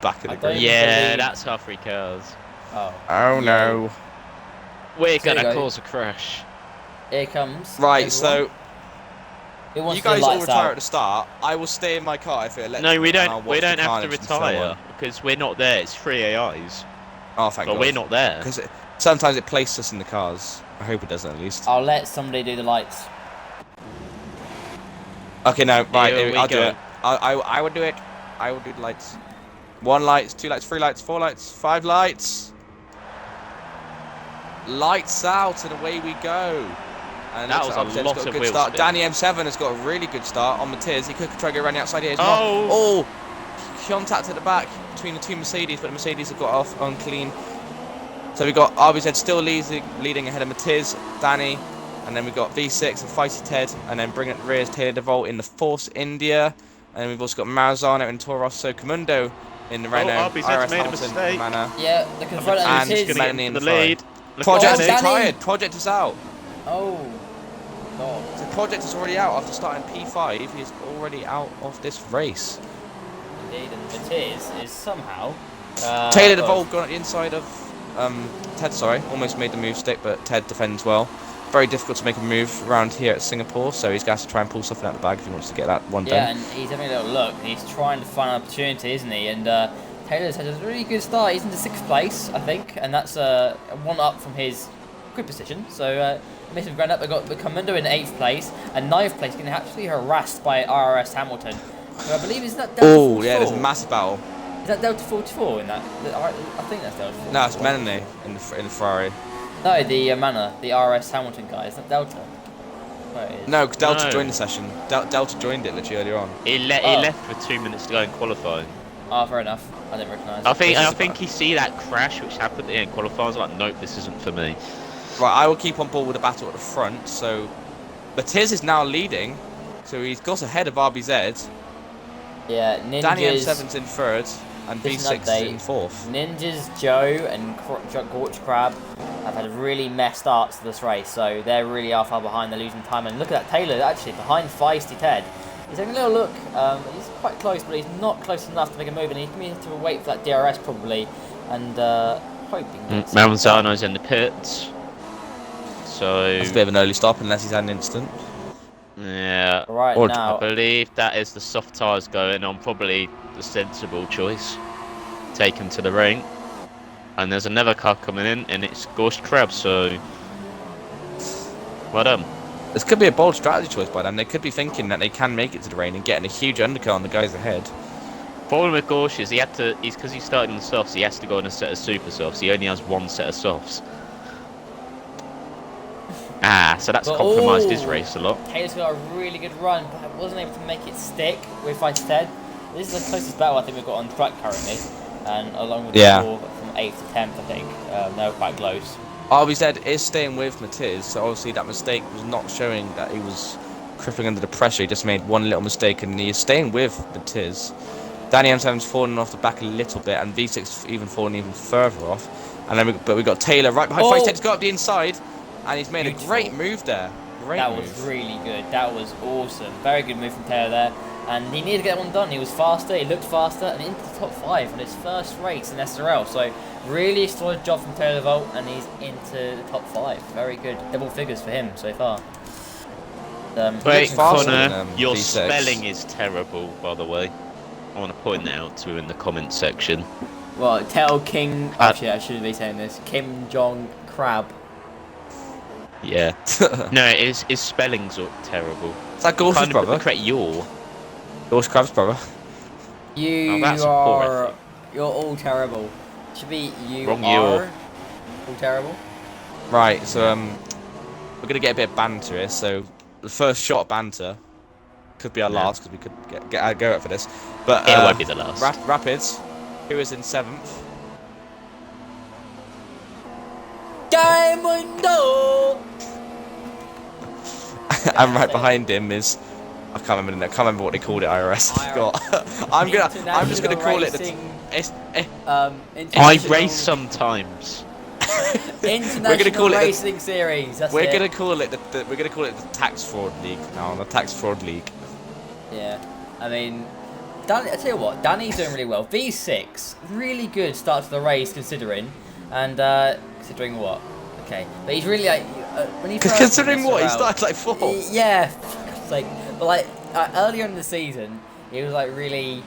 back of the grid. Yeah, that's our 3 cars. Oh no. We're gonna cause a crash. Here comes. Right, everyone. so you guys all retire at the start. I will stay in my car if it electric. No, we don't. We don't have to retire because we're not there. It's 3 AIs. Oh, thank God. But we're not there. Because sometimes it places us in the cars. I hope it doesn't at least. I'll let somebody do the lights. Okay, no, right. I'll do go. it. I would do it. I will do the lights. 1 light, 2 lights, 3 lights, 4 lights, 5 lights. Lights out and away we go. And that was a lot of wheel spin. Danny M7 has got a really good start on Matiz. He could try to go around the outside here. Oh! Contact at the back between the 2 Mercedes, but the Mercedes have got off on clean. So we've got RBZ still leading ahead of Matiz, Danny, and then we've got V6 and Feisty Ted, and then bringing it rear is Taylor DeVault in the Force India, and then we've also got Marzano and Toro Rosso Comundo in the Renault. RBZ's made a mistake. Yeah, looking in front of Matiz. Melanie in the lead. Project is retired. Project is out. Oh, God. The Project is already out after starting P5. He's already out of this race. Indeed, and Matiz is somehow... Taylor DeVault gone at the inside of Ted, sorry. Almost made the move stick, but Ted defends well. Very difficult to make a move around here at Singapore, so he's got to try and pull something out of the bag if he wants to get that one done. Yeah, and he's having a little look. He's trying to find an opportunity, isn't he? And Taylor's had a really good start. He's into 6th place, I think, and that's 1 up from his grid position. So, massive ground up. They've got Comundo in 8th place, and 9th place getting actually harassed by RS Hamilton, who I believe is that Delta 44. Yeah, there's a massive battle. Is that Delta 44 in that? I think that's Delta 44. No, it's Melanie in the Ferrari. No, the Manor, the RS Hamilton guy. Is that Delta? No, because Delta joined the session. Delta joined it literally earlier on. He left with 2 minutes to go in qualifying. Oh, fair enough. I didn't recognise. I think he see that crash which happened in qualifying. I was like, nope, this isn't for me. Right, I will keep on board with the battle at the front. So, Matiz is now leading, so he's got ahead of RBZ. Yeah, Ninjas. Danny M7's in 3rd, and V6 is in 4th. Ninjas, Joe, and Gorch Crab have had really messed starts to this race, so they really are far behind. They're losing time. And look at that, Taylor actually behind Feisty Ted. He's having a little look. He's quite close, but he's not close enough to make a move, and he's going to have to wait for that DRS probably, and hoping. Maranzano's in the pits, so that's a bit of an early stop unless he's had an instant. Yeah. Right now, I believe that is the soft tyres going on. Probably the sensible choice. Take him to the ring, and there's another car coming in, and it's Ghost Crab. So, well done. This could be a bold strategy choice by them. They could be thinking that they can make it to the rain and getting a huge undercut on the guys ahead. Problem with Gorsh is because he started on the softs, he has to go on a set of super softs. He only has 1 set of softs. So that's compromised his race a lot. Taylor's got a really good run, but wasn't able to make it stick with Feisty Ted. This is the closest battle I think we've got on track currently, and along with the 4 from 8th to 10th, I think they're quite close. RBZ is staying with Matiz, so obviously that mistake was not showing that he was crippling under the pressure. He just made 1 little mistake, and he is staying with Matiz. Danny M7's fallen off the back a little bit, and V6 even fallen even further off. And then we got Taylor right behind. Feisty Ted's got up the inside, and he's made a great move there. That was really good. That was awesome. Very good move from Taylor there. And he needed to get that one done. He was faster, he looked faster, and into the top 5 on his first race in SRL. So, really solid job from Taylor DeVault, and he's into the top 5. Very good. Double figures for him so far. Wait, Connor, than, your V6. spelling is terrible, by the way. I want to point that out to you in the comment section. Well, tell King... Actually, I shouldn't be saying this. Kim Jong Crab. Yeah. No, his spelling's terrible. Is that Gorsh's brother? Correct your. Ghost Crab's brother. You're all terrible. Should be Wrong all terrible. Right, so we're gonna get a bit of banter here. So the first shot of banter could be our last because we could get a go at for this. But it won't be the last. Rapids, who is in 7th. Diamondo. And right behind him is I can't remember what they called it. IRS. I forgot. I'm just gonna call it I race sometimes. International Racing Series. We're gonna call it the Tax Fraud League now. The Tax Fraud League. Yeah, I mean, Danny, I tell you what, Danny's doing really well. V6, really good start to the race considering, and considering what? Okay, but he's really like when he first Considering what, he SRL, started like 4th. Yeah, for God's sake. But like earlier in the season, he was like really,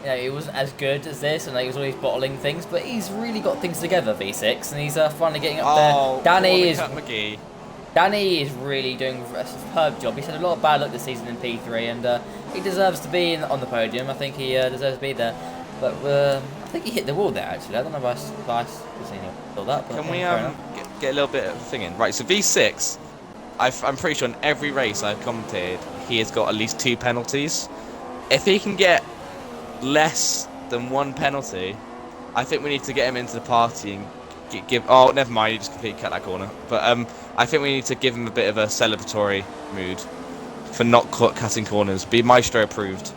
you know, he wasn't as good as this, and like, he was always bottling things. But he's really got things together, V6, and he's finally getting up there. Danny is really doing a superb job. He's had a lot of bad luck this season in P3, and he deserves to be on the podium. I think he deserves to be there. But I think he hit the wall there, actually. I don't know if I seen him build up. Can we get a little bit of a thing in? Right, so V6, I'm pretty sure in every race I've commentated, he has got at least 2 penalties. If he can get less than 1 penalty, I think we need to get him into the party and give. Oh, never mind, he just completely cut that corner. But I think we need to give him a bit of a celebratory mood for not cutting corners. Be Maestro approved.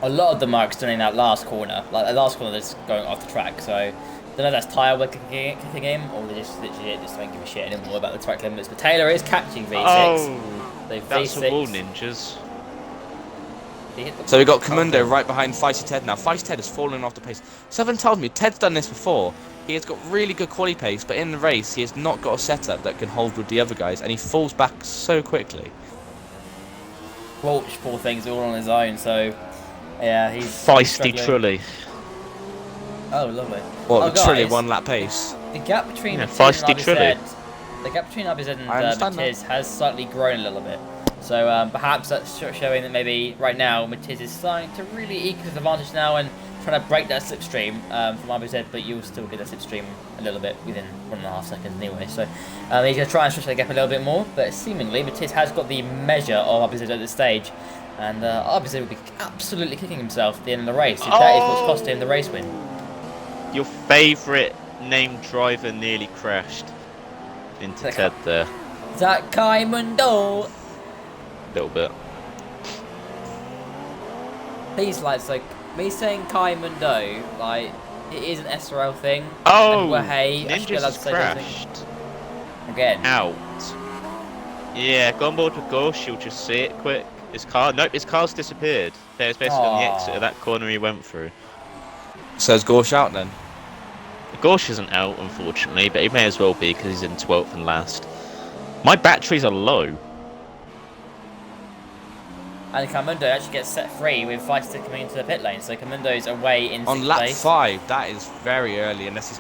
A lot of them are extending that last corner, like the last corner that's going off the track. So I don't know if that's tyre we're kicking him, or they just literally just don't give a shit anymore about the track limits. But Taylor is catching V6. Oh, so that's V6, the wall ninjas. So we got Commando right behind Feisty Ted now. Feisty Ted has fallen off the pace. Someone told me Ted's done this before. He has got really good quali pace, but in the race he has not got a setup that can hold with the other guys, and he falls back so quickly. Walsh, poor things, all on his own. So yeah, he's Feisty Trully. Oh, lovely. Well, guys, truly 1 lap pace. The gap between Feisty Trully. The gap between RBZ and Matiz has slightly grown a little bit. So perhaps that's showing that maybe right now Matiz is starting to really eke his advantage now and trying to break that slipstream from RBZ, but you'll still get that slipstream a little bit within 1.5 seconds anyway. So he's going to try and stretch that gap a little bit more, but seemingly Matiz has got the measure of RBZ at this stage, and RBZ will be absolutely kicking himself at the end of the race if that is what's cost him the race win. Your favourite named driver nearly crashed into Ted there. Zach Kaimundo! A little bit. Please, like me saying Kaimundo, like, it is an SRL thing. Oh, and hey, Ninjas has crashed. Again. Out. Yeah, go on board with Gorsh, you'll just see it quick. His car's disappeared. There's basically on the exit of that corner he went through. So is Gorsh out then? Gorsh isn't out, unfortunately, but he may as well be because he's in 12th and last. My batteries are low. And Kaimundo actually gets set free with Feisty coming into the pit lane, so Kaimundo's away in 6th On lap place. 5, that is very early, unless he's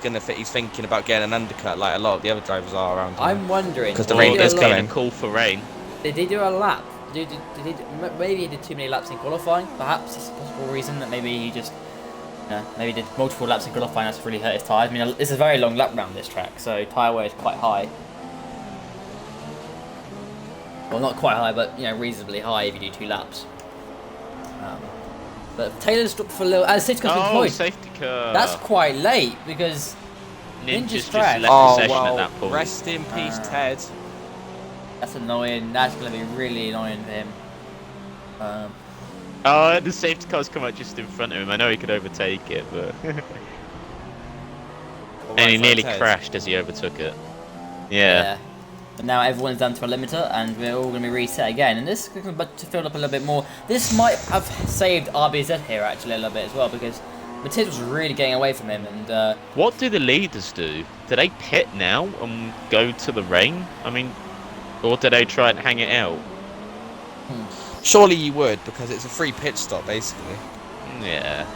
thinking about getting an undercut like a lot of the other drivers are around here. I'm wondering, because the rain is coming. A call for rain. Did he do a lap? Maybe he did too many laps in qualifying. Perhaps it's a possible reason that maybe he just, maybe he did multiple laps in qualifying. That's really hurt his tyres. I mean, it's a very long lap round this track, so tyre wear is quite high. Well, not quite high, but reasonably high if you do 2 laps. But Taylor's stopped for a little. As safety car's been deployed. Safety car. That's quite late because Ninja's just crashed. left the session at that point. Rest in peace, Ted. That's annoying. That's going to be really annoying for him. The safety car's come out just in front of him. I know he could overtake it, but and he nearly crashed as he overtook it. Yeah. But now everyone's down to a limiter, and we're all going to be reset again. And this is going to fill up a little bit more. This might have saved RBZ here actually a little bit as well, because Matiz was really getting away from him. And what do the leaders do? Do they pit now and go to the rain? I mean, or do they try and hang it out? Surely you would, because it's a free pit stop basically. Yeah.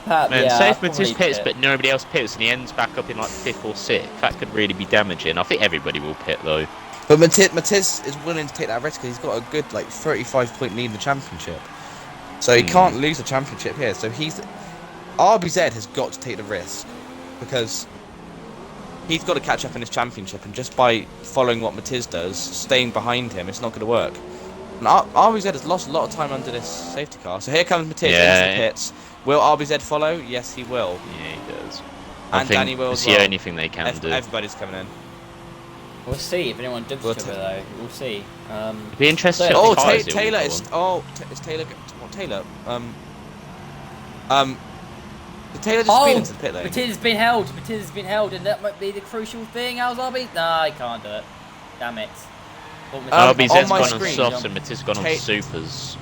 Man, say if Matiz pits, but nobody else pits, and he ends back up in like 5th or 6th, that could really be damaging. I think everybody will pit though. But Matiz is willing to take that risk because he's got a good 35-point lead in the championship, so he can't lose the championship here. So RBZ has got to take the risk because he's got to catch up in his championship, and just by following what Matiz does, staying behind him, it's not going to work. And RBZ has lost a lot of time under this safety car. So here comes Matiz into the pits. Will RBZ follow? Yes, he will. Yeah, he does. And Danny will as it's well. the only thing they can do. Everybody's coming in. We'll see if anyone dumps each other though. We'll see. It'd be interesting. Taylor is. Is Taylor? Taylor. Taylor just been into the pit lane. Matiz has been held. Matiz has been held, and that might be the crucial thing. How's RB? Nah, he can't do it. Damn it. RBZ's gone on screen, softs and Matiz gone on supers.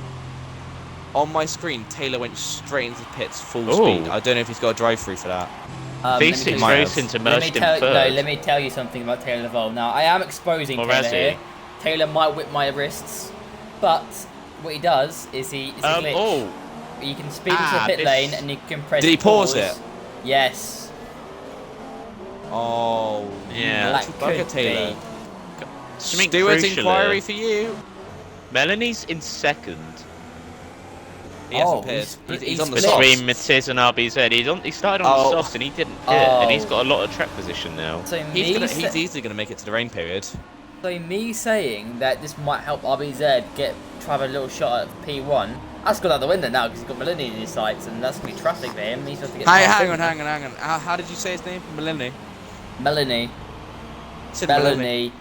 on my screen, Taylor went straight into pits full Ooh. speed. I don't know if he's got a drive-through for that. V6 might have. Racing's let emerged in no, third. let me tell you something about Taylor Laval. Now, I am exposing Or Taylor has he? here. Taylor might whip my wrists, but what he does is it's a glitch. Oh, You can speed into the pit this- lane and you can press Did he pause it? Yes. Oh, Yeah. That naughty could bugger, Taylor. be. something Stewart's crucial inquiry here. for you. Melanie's in second He hasn't Oh, pitted. he's He's on the split. between softs. Matiz and RBZ. He started on Oh. the softs and he didn't pit, and he's Oh. got a lot of track position now. So He's easily going to make it to the rain period. So me saying that this might help RBZ try a little shot at P1, that's gone out the window now because he's got Millennium in his sights and that's going to be traffic for him. He's going to get Hang on. How did you say his name? Melanie. Melanie. Said Melanie. Melanie.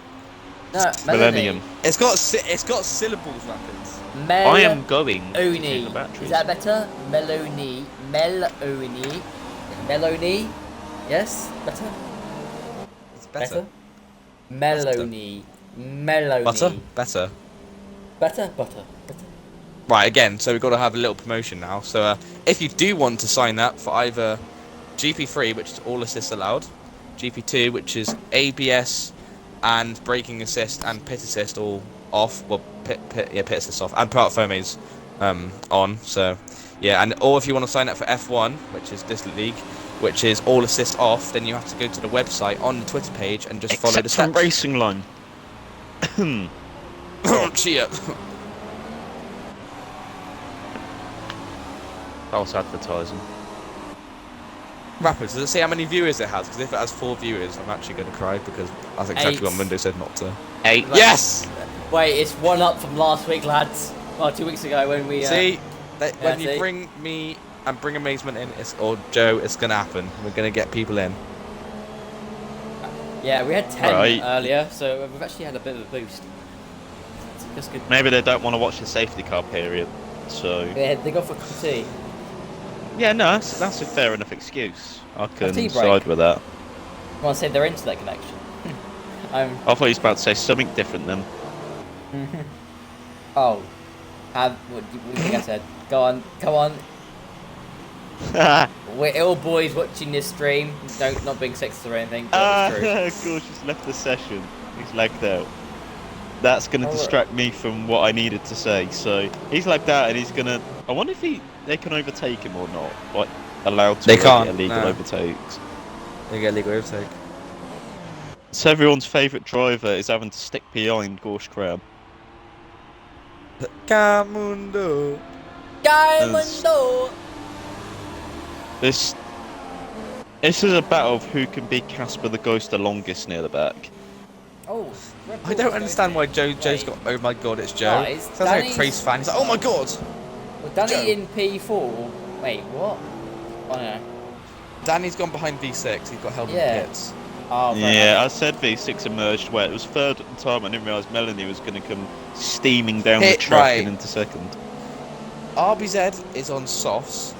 No, Millennium. It's got syllables, Rapids. I am going to Melanie. change the batteries. Is that better? Melanie. Melanie. Melanie. Yes? Better? It's better. Melanie. Melanie. Butter? Better. Better? Butter. Better. Right, again, so we've got to have a little promotion now. So if you do want to sign up for either GP3, which is all assists allowed, GP2, which is ABS and braking assist and pit assist all off, well, pit assist off, and part foamies on. So yeah, or if you want to sign up for F1, which is this league, which is all assist off, then you have to go to the website on the Twitter page and just follow the Except from steps. Racing Line. Cheer. False advertising. Rapids, does it say how many viewers it has? Because if it has 4 viewers, I'm actually going to cry because that's exactly 8. what Mundo said not to. 8. Yes! Wait, it's one up from last week, lads. Well, 2 weeks ago when we... See, when see? you bring me and bring Amazement in, or Joe, it's going to happen. We're going to get people in. Yeah, we had 10 Right. earlier, so we've actually had a bit of a boost. That's good. Maybe they don't want to watch the safety car period, so... Yeah, they go for tea. Yeah, no, that's a fair enough excuse. I can tea break. side with that. I want to say they're into that connection. I thought he was about to say something different then. Oh. What do you think I said? Go on, come on. We're ill boys watching this stream. Not being sexist or anything, but it's true. Of course, he's left the session. He's lagged out. That's going to Oh, distract me from what I needed to say. So he's lagged out, and he's going to. I wonder if they can overtake him or not. Like allowed to They make can't, illegal no. overtakes. They get legal overtake. So everyone's favourite driver is having to stick behind Gorsh Crab. Camundo. Diamondo! This is a battle of who can be Casper the Ghost the longest near the back. Oh, I don't understand why Joe's got. Oh my god, it's Joe. Guys, Sounds like a Danny's- Trace fan. He's like, oh my god. Well, Danny Joe. in P4. Wait, what? Oh no. Danny's gone behind V6. He's got helmet Yeah. kits. Oh, fair Yeah, enough. I said V6 emerged where it was third at the time. I didn't realise Melanie was going to come steaming down the Hit track right. and into second. RBZ is on softs.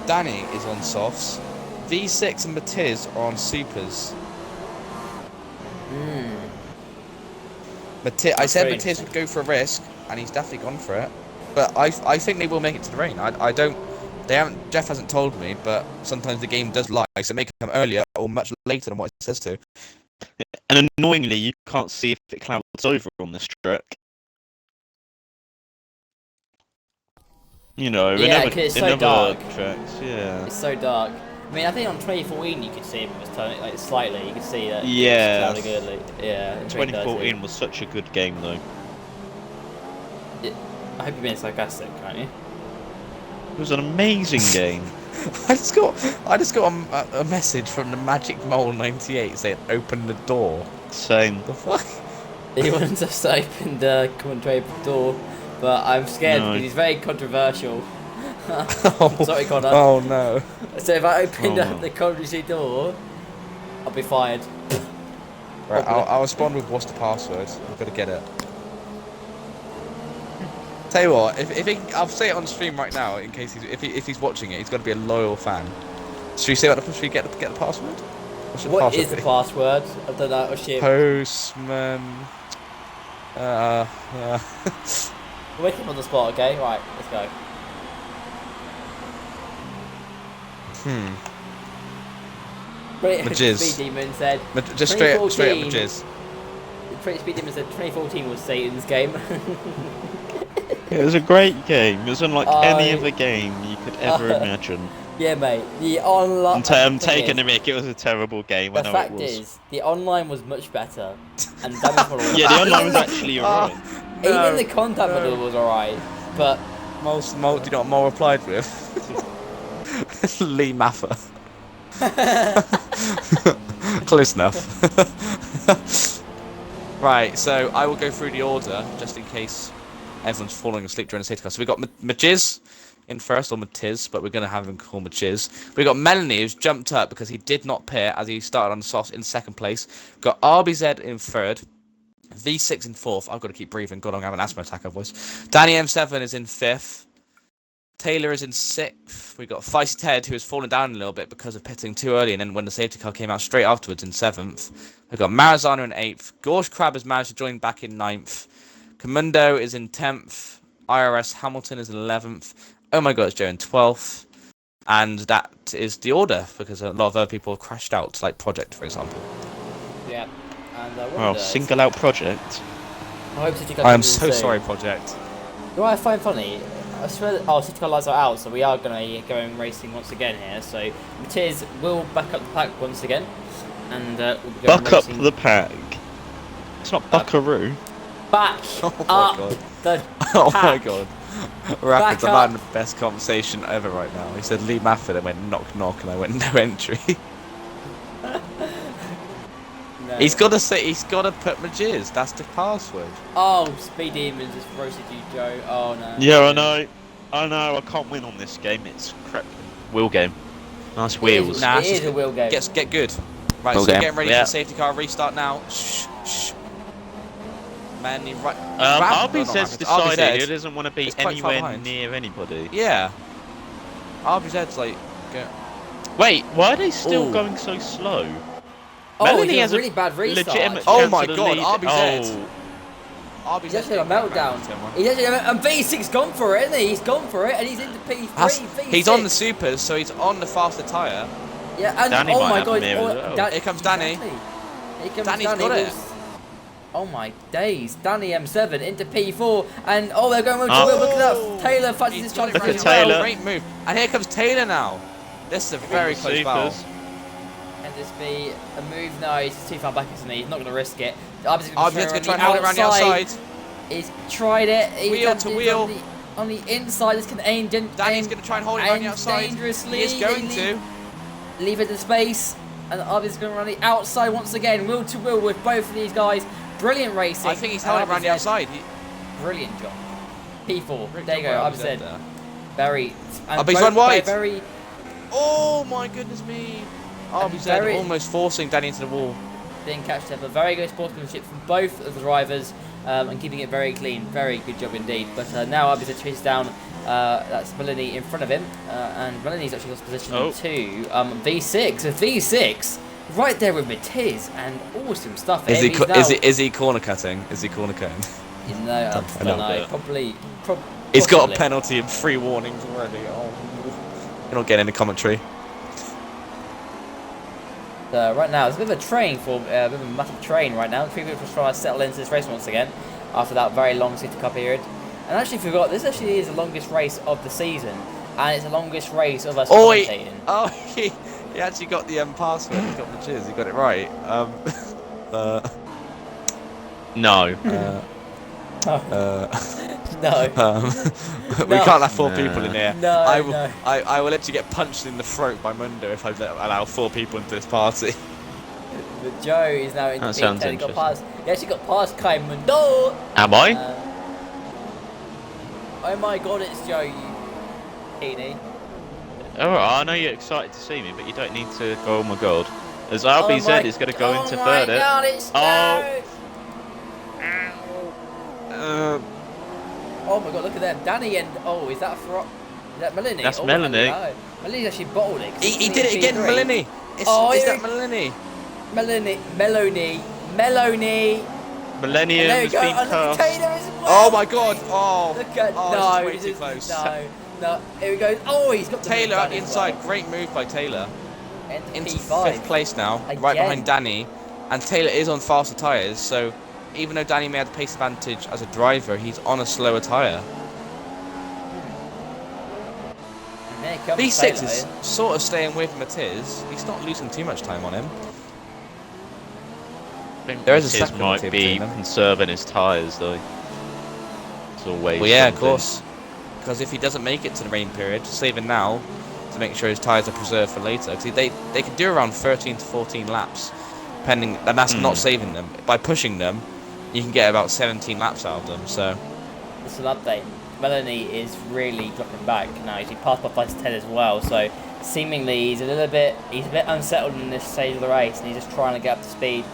Danny is on softs. V6 and Matiz are on supers. I said very Matiz would go for a risk, and he's definitely gone for it. But I think they will make it to the rain. I don't. They haven't. Jeff hasn't told me, but sometimes the game does lie, so it may come earlier or much later than what it says to. And annoyingly, you can't see if it clouds over on this track. You know, Yeah, in 'cause it's in so other dark. tracks, yeah. It's so dark. I mean, I think on 2014 you could see if it was turning like slightly. You could see that. Yeah. It was clouding early. Yeah. in 2014 was such a good game, though. I hope you're being sarcastic, aren't you? It was an amazing game. I just got a message from the Magic Mole 98 saying open the door. Same. The fuck? He wants us to open the commentary door, but I'm scared No. because he's very controversial. Oh, Sorry, Connor. Oh no. So if I open Oh, up no. the commentary door, I'll be fired. Right, I'll respond with what's the password. I've got to get it. Tell you what, if he, I'll say it on stream right now in case if he's watching it, he's got to be a loyal fan. Should we say what? Should we get the password? Should What password is the be? password? I don't know. Oh shit. Postman. We'll wake him on the spot, okay? Right, let's go. Majizz. Speed Demon said. Just straight up Majizz. Speed Demon said 2014 was Satan's game. It was a great game. It was unlike any other game you could ever imagine. Yeah, mate. The online. I'm taking a mick. It was a terrible game. The I know fact it was. is, the online was much better, and damage model. Yeah, the online was actually alright. Even the contact model was alright, but Do you know what Mole replied with? Lee Maffer. Close enough. Right, so I will go through the order just in case everyone's falling asleep during the safety car. So we got Majizz in first, or Matiz, but we're going to have him called Majizz. We got Melanie, who's jumped up because he did not pit as he started on the softs in second place. We've got RBZ in third. V6 in fourth. I've got to keep breathing. God, I'm having an asthma attack, voice. Danny M7 is in fifth. Taylor is in sixth. We've got Feisty Ted, who has fallen down a little bit because of pitting too early, and then when the safety car came out straight afterwards in seventh. We've got Marizana in eighth. Gorge Crab has managed to join back in ninth. Comundo is in 10th. IRS Hamilton is in 11th. Oh my god, it's Joe in 12th. And that is the order, because a lot of other people have crashed out, like Project, for example. yeah. And Oh, single out Project. I hope City Car I am comes in so soon. sorry, Project. What I find funny, I swear that, City Car lights are out, so we are going to be going racing once again here. So Matiz will back up the pack once again, and we'll be going Buck up racing the pack. It's not Buckaroo. back Oh my up god. the Oh my pack. god. Rapids, Back I'm having up. the best conversation ever right now. He said Lee Mafford and went knock knock, and I went no entry. No. He's got to put Majizz. That's the password. Oh, Speed Demons just roasted you, Joe. Oh no. Yeah, I know. I can't win on this game. It's crap. Wheel game. Nice wheels. Nah, It is a wheel game. Get good. Right, Wheel so game. getting ready Yeah. for the safety car restart now. Shh. Man, you right. RBZ's decided he doesn't want to be It's quite far anywhere behind. near anybody. Yeah. RBZ's like. Wait, why are they still Ooh. going so slow? Oh, Melanie he has has a a really bad restart. Legitimate Oh chance my of the God, lead. RBZ. Oh, He's actually had a meltdown. He's actually and V6 gone for it, isn't he? He's gone for it, and he's into P3. V6. He's on the supers, so he's on the faster tyre. Yeah, and Danny oh might my have god, him here as well. Here comes Danny. Exactly. Here comes Danny's Danny. got it. Oh my days, Danny M7 into P4, and they're going wheel to wheel. Look at that, Taylor fancies his chance Look for at as Taylor. well. Great move. And here comes Taylor now. This is a very close battle. Supers. Can this be a move? No, he's too far back, isn't he? He's not going to risk it. RBZ's going to try and hold it around the outside. He's tried it. He's Wheel done to it wheel. on the inside. This can aim. Danny's going to try and hold it around the outside. Dangerously. He is going to. Leave it in space, and the RBZ is going to run the outside once again, wheel to wheel with both of these guys. Brilliant racing. I think he's held it around the outside. Brilliant job. P4. Great There you go. job by RBZ. there. Very. And Oh, but he's both run wide. Very. Oh my goodness me. RBZ very- almost forcing Danny into the wall. Didn't catch that, but very good sportsmanship from both of the drivers, and keeping it very clean. Very good job indeed. But now RBZ chases down. That's Melanie in front of him, and Melanie's actually lost position to V6. So V6 right there with Matiz, and awesome stuff. Is He's now- is he corner cutting? Is he corner cutting? You know, I don't little know. bit. Probably. He's got a possibly. penalty and 3 warnings already. Oh, you're not getting any commentary. Right now, it's a bit of a train for a bit of a massive train right now. 3 people are trying to settle into this race once again after that very long City Cup period. And I actually forgot this actually is the longest race of the season, and it's the longest race of us commentating. He actually got the password. He got the jizz. He got it right. No. No. We No. can't have 4 people in here. No, I will. no. I will let you get punched in the throat by Mundo if I allow 4 people into this party. But Joe is now in the That P10. sounds He actually got past Kai Mundo. Am I? Oh my god, it's Joe, you Heaney. Alright, I know you're excited to see me, but you don't need to go, oh my god. As RBZ is going to go into third. Oh my god, it's Joe. Oh my god, look at them. Danny and... Oh, is that Melanie? That's oh, Melanie. No. Melanie's actually bottled it. 'cause He it's did it again, P3. Melanie. Is that Melanie? Melanie. Millennium There you has go. been And look at passed. Taylor as well. Oh my god. Oh. Look at... Oh, no, this is way too this is- close. No, here we go. Oh, he's got the Taylor move at the done as inside. well. Great move by Taylor. Into P5. 5th place now, right Again. behind Danny. And Taylor is on faster tyres, so even though Danny may have the pace advantage as a driver, he's on a slower tyre. And there comes B6 Taylor. is sort of staying with Matiz. He's not losing too much time on him. I think There is a Matiz second might tip be between them. conserving his tyres though. It's always Well, yeah, of something. course. Because if he doesn't make it to the rain period, saving now to make sure his tyres are preserved for later. Because they can do around 13 to 14 laps, depending, and that's not saving them. By pushing them, you can get about 17 laps out of them. So Just an update. Melanie is really dropping back now. He's been passed by Vice 10 as well, so seemingly he's a bit unsettled in this stage of the race, and he's just trying to get up to speed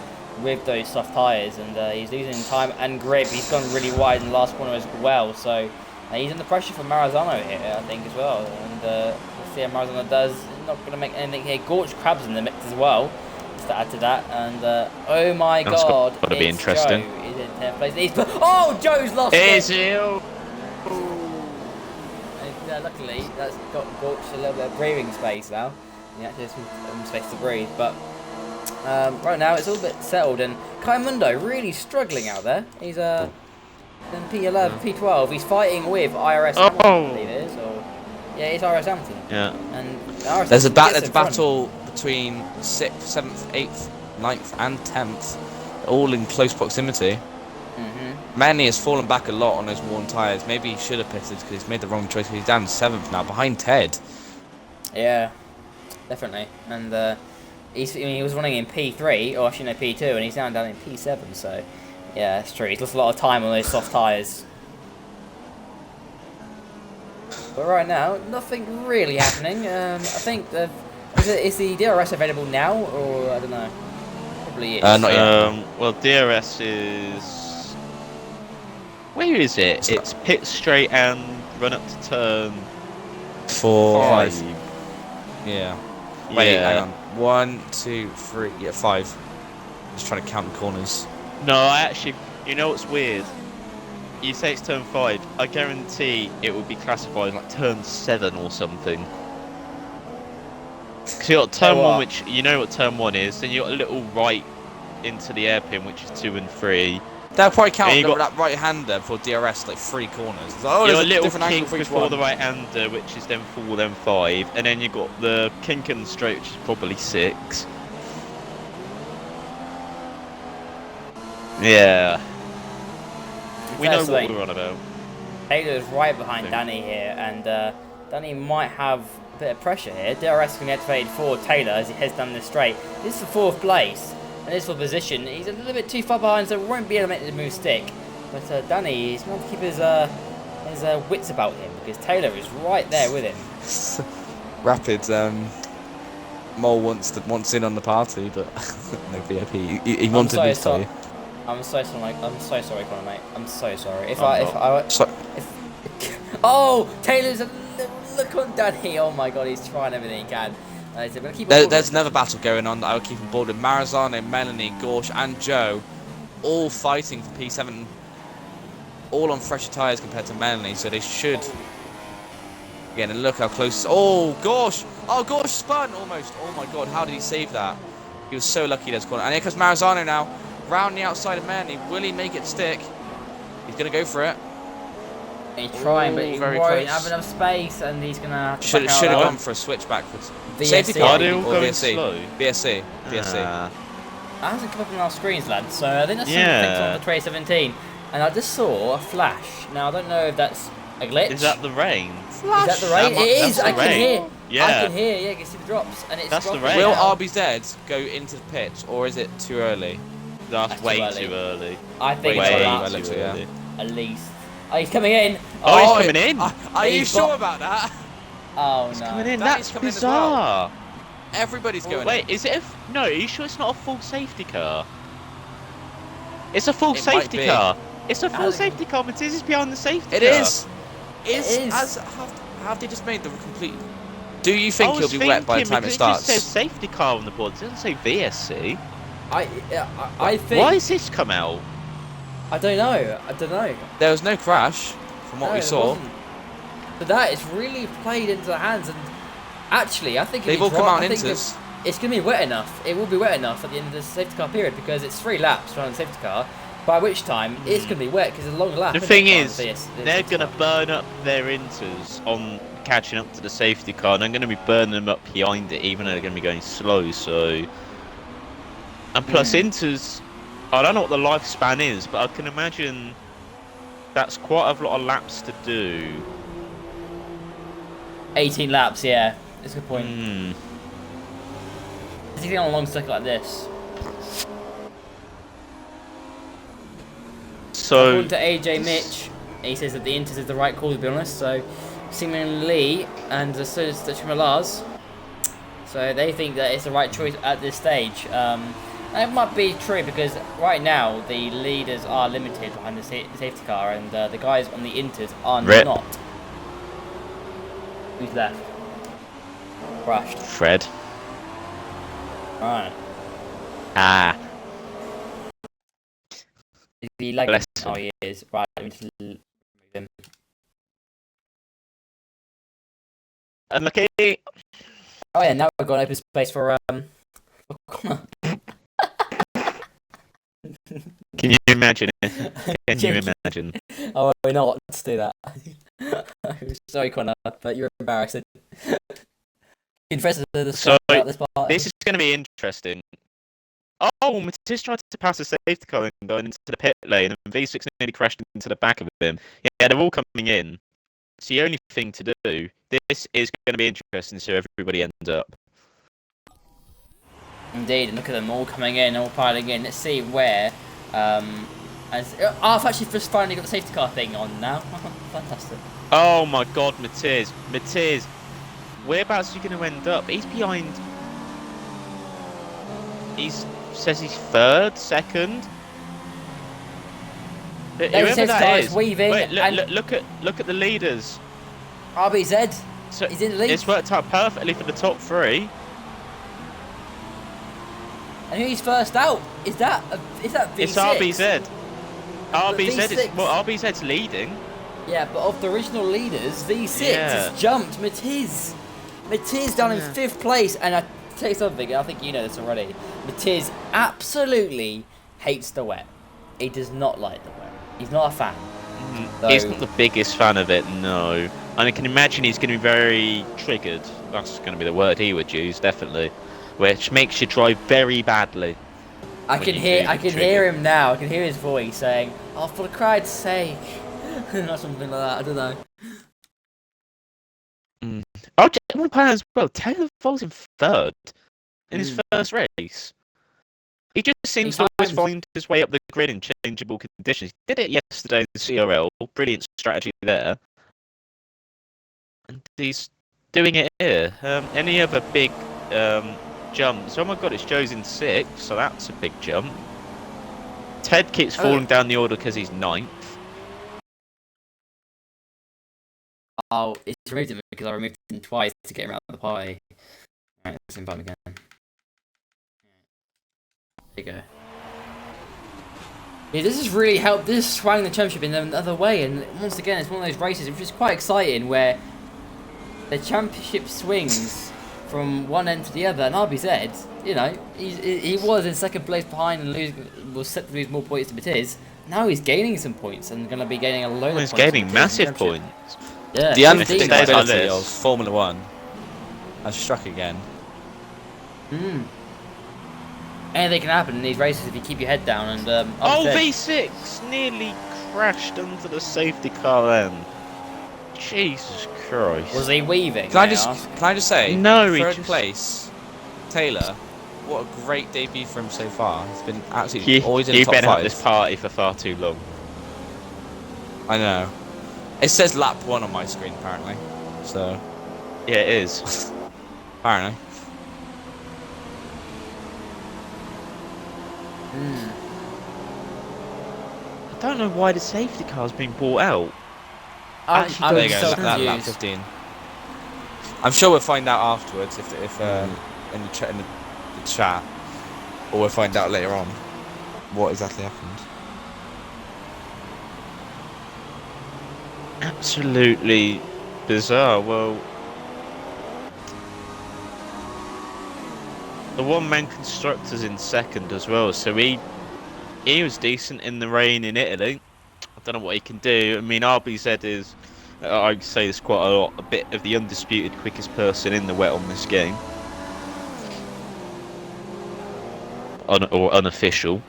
with those soft tyres, and he's losing time and grip. He's gone really wide in the last corner as well, so he's under pressure from Maranzano here, I think, as well, and we'll see how Maranzano does. He's not going to make anything here. Gorge Crab's in the mix as well, just to add to that, and oh my That's god, gotta be it's interesting. Joe. He's in 10th place. Oh, Joe's lost Is it! you? And, luckily, that's got Gorge a little bit of breathing space now. He actually has some space to breathe, but right now it's all a bit settled, and Kaimundo really struggling out there. He's in P11, P12. He's fighting with IRS Hamilton, I believe it is, or yeah, it's IRS Hamilton. Yeah. And IRS there's a Hamilton gets there's a in front. battle between 6th, 7th, 8th, 9th, and 10th, all in close proximity. Manny has fallen back a lot on those worn tyres. Maybe he should have pitted because he's made the wrong choice. He's down 7th now, behind Ted. Yeah, definitely. And he was running in P3, or actually no P2, and he's now down in P7. So yeah, that's true. He's lost a lot of time on those soft tyres. But right now, nothing really happening. I think is the DRS available now, or I don't know. Probably is. Not yet. Well, DRS is. Where is it? It's pit straight and run up to turn 4, 5. 5. Yeah. Wait, Yeah. hang on. 1, 2, 3. Yeah, 5. Just trying to count the corners. No, I actually. You know what's weird? You say it's turn 5. I guarantee it would be classified like turn 7 or something. Because you got turn 1, which you know what turn 1 is. Then you got a little right into the airpin, which is 2 and 3. They'll probably count you got- that right-hander for DRS, like 3 corners. It's like, oh, You got there's a a little different angle kink for each before one. the right hander, which is then 4, then 5, and then you got the kink and straight, which is probably 6. Yeah. We know Firstly, what we're on about. Taylor's right behind Okay. Danny here, and Danny might have a bit of pressure here. DRS can be activated for Taylor as he heads down the straight. This is the 4th place, and this is for position. He's a little bit too far behind, so won't be able to make the move stick. But Danny, he's going to keep his wits about him, because Taylor is right there with him. Rapid, Mole wants in on the party, but no VIP. He wanted me to tell you. I'm so sorry, Connor, mate. I'm so sorry. Oh, Taylor's look on Danny. Oh my God, he's trying everything he can. So we'll keep There's another battle going on that I will keep on board with. Maranzano, Melanie, Gorsh, and Joe, all fighting for P7, all on fresher tyres compared to Melanie, so they should. Again, and look how close. Oh, Gorsh! Oh, Gorsh spun almost. Oh my God, how did he save that? He was so lucky this corner. And here comes Maranzano now, round the outside of Melanie. Will he make it stick? He's gonna go for it. He's trying, but he very won't close. have enough space, and he's gonna have to Should back out have that gone one. for a switch backwards. VSC. Safety car Are they all or going VSC? slow? VSC. VSC. That hasn't come up on our screens, lads. So I think that's something Yeah. fixed on the 2017. And I just saw a flash. Now I don't know if that's a glitch. Is that the rain? Is that the rain? That It is. that's the I can rain. hear. Yeah. I can hear. Yeah, you can see the drops, and it's That's the dropping rain. Will now. RBZ go into the pit, or is it too early? That's That's way too early. too early. I think Way it's too about early. too yeah. early. at least. Oh, he's coming in. Oh, he's coming in. Are you He's sure got- about that? Oh He's no. coming in. Danny's That's coming in as well. bizarre. Everybody's going. Wait, is it? No, are you sure it's not a full safety car? It's a full It might safety be. car. It's a full Alex- safety car. Matiz is behind the safety It car. is. Is. Have they just made the complete? Do you think I he'll was be wet by the thinking, time it because starts? It just says safety car on the board. It doesn't say VSC. I think. Why has this come out? I don't know. There was no crash from what No, we there saw. wasn't. But that is really played into the hands, and actually, I think if They've you all come drop, out I in think inters. it's going to be wet enough. It will be wet enough at the end of the safety car period because it's 3 laps around the safety car. By which time it's going to be wet because it's a long lap. The isn't thing it, is, the they're safety going to car? burn up their inters on catching up to the safety car, and I'm going to be burning them up behind it, even though they're going to be going slow. So, and plus inters, I don't know what the lifespan is, but I can imagine that's quite a lot of laps to do. 18 laps, yeah. That's a good point. Hmm. Particularly on a long circuit like this. So, According to AJ Mitch, he says that the Inters is the right call, to be honest. So, seemingly, and so does the Lars. So they think that it's the right choice at this stage. It might be true because right now the leaders are limited behind the safety car, and the guys on the Inters are Rip. not. Who's left? Crashed. Fred. Alright. Ah. Is he lagging? Bless him. Oh, he is. Right, let me just remove him. Unlucky. Oh yeah, now we've got an open space for Connor. Can you imagine it? Can you imagine? Oh, we're not. Let's do that. Sorry, Connor, but you're embarrassing. Confess to the So, about this part. This is going to be interesting. Oh, Matisse tried to pass a safety car and going into the pit lane, and V6 nearly crashed into the back of him. Yeah, they're all coming in. It's the only thing to do. This is going to be interesting to see where everybody ends up. Indeed, and look at them all coming in, all piling in. Let's see where. I've actually just finally got the safety car thing on now. Fantastic. Oh my God, Matisse. Matisse, whereabouts are you going to end up? He's behind. Says he's third, second. Whoever that is. Weaving. Wait, And look at the leaders. RBZ. So He's in the lead. it's worked out perfectly for the top 3. And who's first out? Is that V6? It's RBZ. RBZ is V6. well, RBZ's leading. Yeah, but of the original leaders, V6 has jumped Matisse. Matisse down in 5th place, and I tell you something, I think you know this already. Matisse absolutely hates the wet. He does not like the wet. He's not a fan. So, He's not the biggest fan of it, no. And I can imagine he's going to be very triggered. That's going to be the word he would use, definitely. Which makes you drive very badly. I can hear him now. I can hear his voice saying, "Oh, for Christ's sake," or something like that. I don't know. I just want to point out as well, Taylor falls in third in his first race. He just seems to always find his way up the grid in changeable conditions. He did it yesterday in the CRL. Brilliant strategy there. And he's doing it here. Any other big jumps? Oh my God, it's Joe's in 6th, so that's a big jump. Ted keeps falling down the order because he's 9th. Oh, it's removed him because I removed him twice to get him out of the party. Alright, let's invite him again. There you go. Yeah, this has really helped. This is swung the championship in another way, and once again, it's one of those races which is quite exciting where the championship swings from one end to the other. And RBZ, you know, he was in 2nd place behind and was set to lose more points than it is. Now he's gaining some points and going to be gaining a load of points. He's gaining massive points. Yeah, the unpredictability like of Formula 1 has struck again. Anything can happen in these races if you keep your head down. And oh, V6 nearly crashed under the safety car then. Jesus Christ. Was he weaving? Can I just say, No, third place, Taylor. What a great debut for him so far. He's been absolutely always in the top 5. You've been at this party for far too long. I know. It says lap 1 on my screen apparently. So yeah, it is. apparently. I don't know why the safety car's been bought out. I'm There you go, so lap confused. 15. I'm sure we'll find out afterwards if in the chat, or we'll find out later on what exactly happened. Absolutely bizarre. Well, the one-man constructor's in second as well, so he was decent in the rain in Italy. I don't know what he can do. I mean, RBZ is, I say this quite a lot, a bit of the undisputed quickest person in the wet on this game. Or unofficial.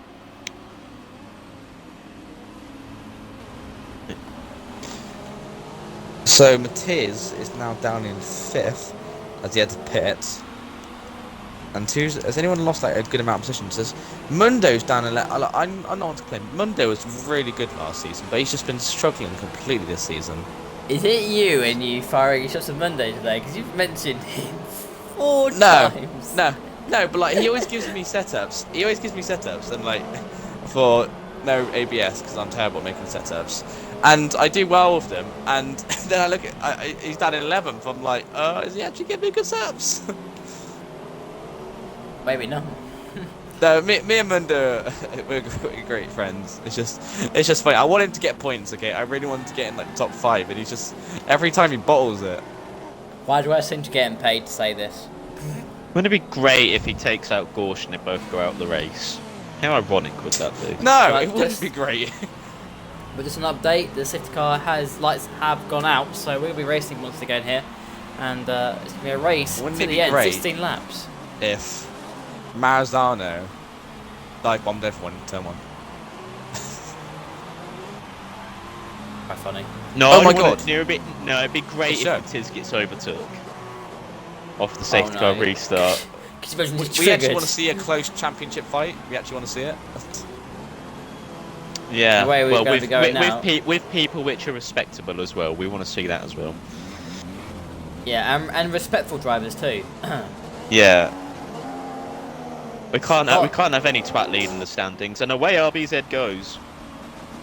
So Matiz is now down in 5th as he had to pit. And has anyone lost like a good amount of positions? Says Mundo's down in. I'm not want to claim Mundo was really good last season, but he's just been struggling completely this season. Is it you and you firing shots of Monday today? Because you've mentioned him 4 times. No, but like he always gives me setups. He always gives me setups, and like for no ABS because I'm terrible at making setups, and I do well with them. And then I look at he's down in 11th. I'm like, is he actually giving me good setups? Maybe not. No, me and Mundo, we're great friends. It's just funny. I want him to get points, okay? I really want him to get in like the top 5, and he's just every time he bottles it. Why do I seem to get him paid to say this? Wouldn't it be great if he takes out Gorsh and they both go out the race? How ironic would that be? No, But it wouldn't just- be great. But just an update, the safety car lights have gone out, so we'll be racing once again here. And it's going to be a race Wouldn't to it the be end, great? 16 laps. If Marzano dive bombed everyone in turn 1. Quite funny. No, Oh my God. it'd be great Sure. if Tiz gets overtook off the safety no. car restart. Could you imagine We just actually triggered? want to see a close championship fight. We actually want to see it. Yeah, The way we're well, going to be going now. with people which are respectable as well. We want to see that as well. Yeah, and respectful drivers too. Yeah. We can't Oh. have any twat lead in the standings, and away RBZ goes.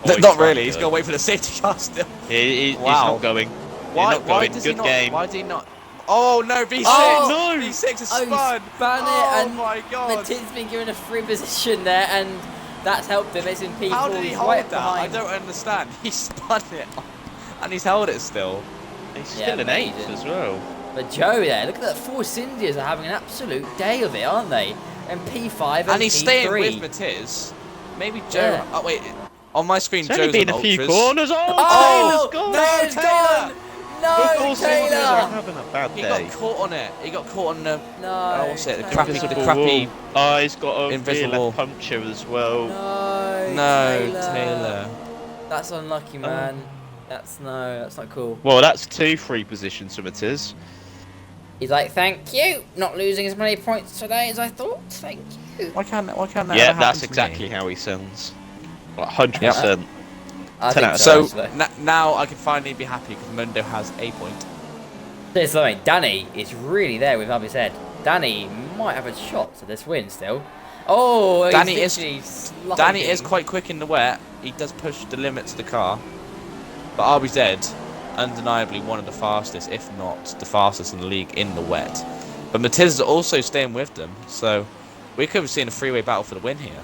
No, Or not he's really. He's trying got to wait for the safety car still. He's Wow. not going. Why? He's not Why going. does Good he not? game. Why did he not? Oh no, V6! Oh, no! V6 is Oh, spun. he spun it, Oh and my god! Matin's been given a free position there, and that's helped him. It's been people How did he hold right that? I behind. don't understand. He spun it, and he's held it still. He's Yeah, still an 8th amazing. as well. But Joe there, look at that. Force Indias are having an absolute day of it, aren't they? And P5 and he's P3. staying with Matiz. Maybe Joe. Yeah. Oh wait, on my screen, It's only Joe's been on a few ultras. corners. Oh, Oh, Taylor's gone. no, it's gone! The No, Force Indians are Taylor! having a bad He day. got caught on it. He got caught on the. No. what's it? The Taylor. crappy- Invisible crappy- wall. Oh, he's got a invisible. rear puncture as well. No, No, Taylor. That's unlucky, man. That's not cool. Well, that's 2 free positions from it is. He's like, thank you, not losing as many points today as I thought. Thank you. Why can't that? Yeah, ever that's happen to exactly me? how he sounds. Like 100%. I 10 think out of so. So actually. now I can finally be happy because Mundo has a point. There's something. Danny is really there with RBZ. Danny might have a shot to this win still. Oh, he's Danny is- literally sliding. Danny is quite quick in the wet. He does push the limits of the car. But RBZ, undeniably one of the fastest, if not the fastest in the league in the wet. But Matiz is also staying with them, so we could have seen a three-way battle for the win here.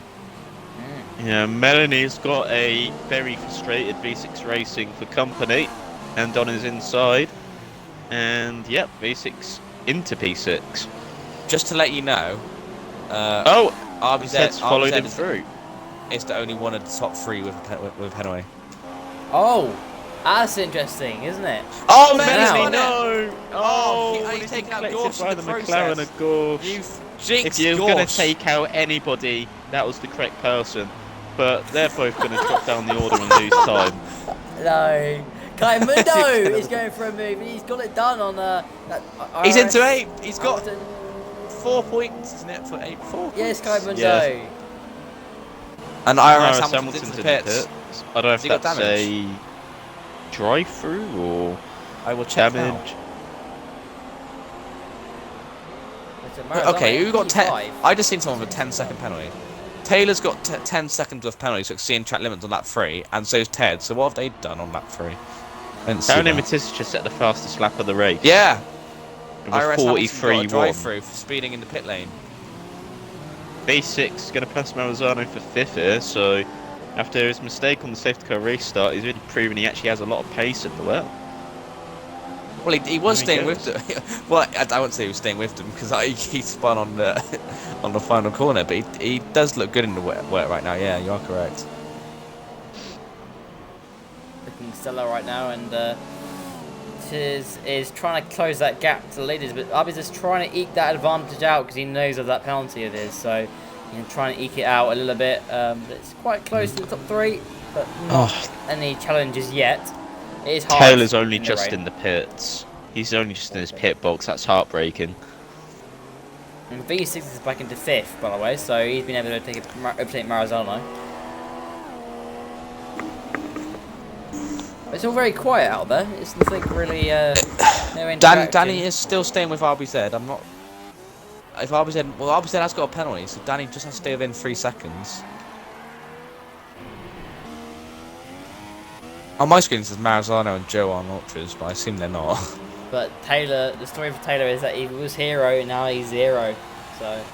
Yeah, Melanie's got a very frustrated V6 Racing for company, and on his inside. And yep, V6 into P6. Just to let you know, Oh, RBZ Ted's followed him is, through. is the only one of the top 3 with Hanoi. Oh, that's interesting, isn't it? Oh, man, man, he's won it! no! Oh, when he's it's taken out deflected Gorsh by in the the McLaren process. of Gorsh. You've jinxed If you're going to Gorsh. take out anybody, that was the correct person. But they're both going to drop down the order and lose time. No. Kai Mundo is going for a move. He's got it done on that. He's RS into 8. He's got Hamilton. 4 points, isn't it, for 8? 4 Yes, Kai points? Mundo. Yeah. And IRS Hamilton's into the pits. I don't know if Has he got that's a drive-through or I will check damage. now. It's a Maradona Okay, who got 10? P5. I just seen someone with a 10-second penalty. Taylor's got 10 seconds of penalty, so exceeding track limits on lap 3, and so's Ted. So what have they done on lap 3? I didn't see Darren that. Imitis just set the fastest lap of the race. Yeah, It IRS was Hamilton's got a 43-1. drive-through for speeding in the pit lane. V6 is going to pass Maranzano for 5th here, so after his mistake on the safety car restart, he's really proven he actually has a lot of pace in the wet. Well, he was There he staying with them. Well, I wouldn't say he was staying with them because he spun on the on the final corner, but he does look good in the wet right now. Yeah, you are correct. Looking stellar right now, and is trying to close that gap to the leaders, but Arby's just trying to eke that advantage out because he knows of that penalty it is. So trying to eke it out a little bit. But it's quite close to the top 3, but not any challenges yet. It is hard. Taylor's only in the just rain. in the pits. He's only just in his pit box. That's heartbreaking. And V6 is back into 5th, by the way, so he's been able to overtake Maranzano. It's all very quiet out there. It's nothing really. No interaction. Danny is still staying with RBZ. I'm not. If RBZ has got a penalty, so Danny just has to stay within 3 seconds. On my screen it says Maranzano and Joe on ultras, but I assume they're not. But Taylor, the story for Taylor is that he was hero and now he's 0. So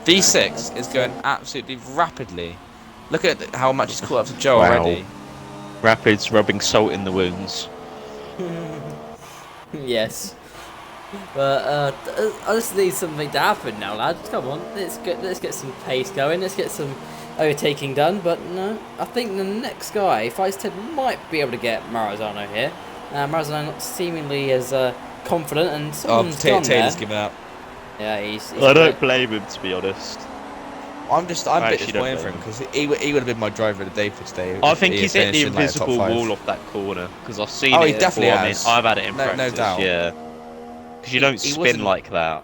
V6 is going absolutely rapidly. Look at how much he's caught up to Joe Wow. already. Rapids rubbing salt in the wounds. yes. But I just need something to happen now, lads. Come on, let's get some pace going. Let's get some overtaking done. But no, I think the next guy, Fights Ted, might be able to get Maranzano here. Maranzano not seemingly as confident, and someone's gone Taylor's there. given up. Yeah, he's I don't blame him, to be honest. I'm a bit actually disappointed don't for him blame because he would have been my driver of the day for today. I if think he he's had hit the finished in, like, the top invisible 5. wall off that corner because I've seen Oh, it he definitely before. has. I've had it in No practice. doubt. Yeah, because you don't He spin wasn't- like that.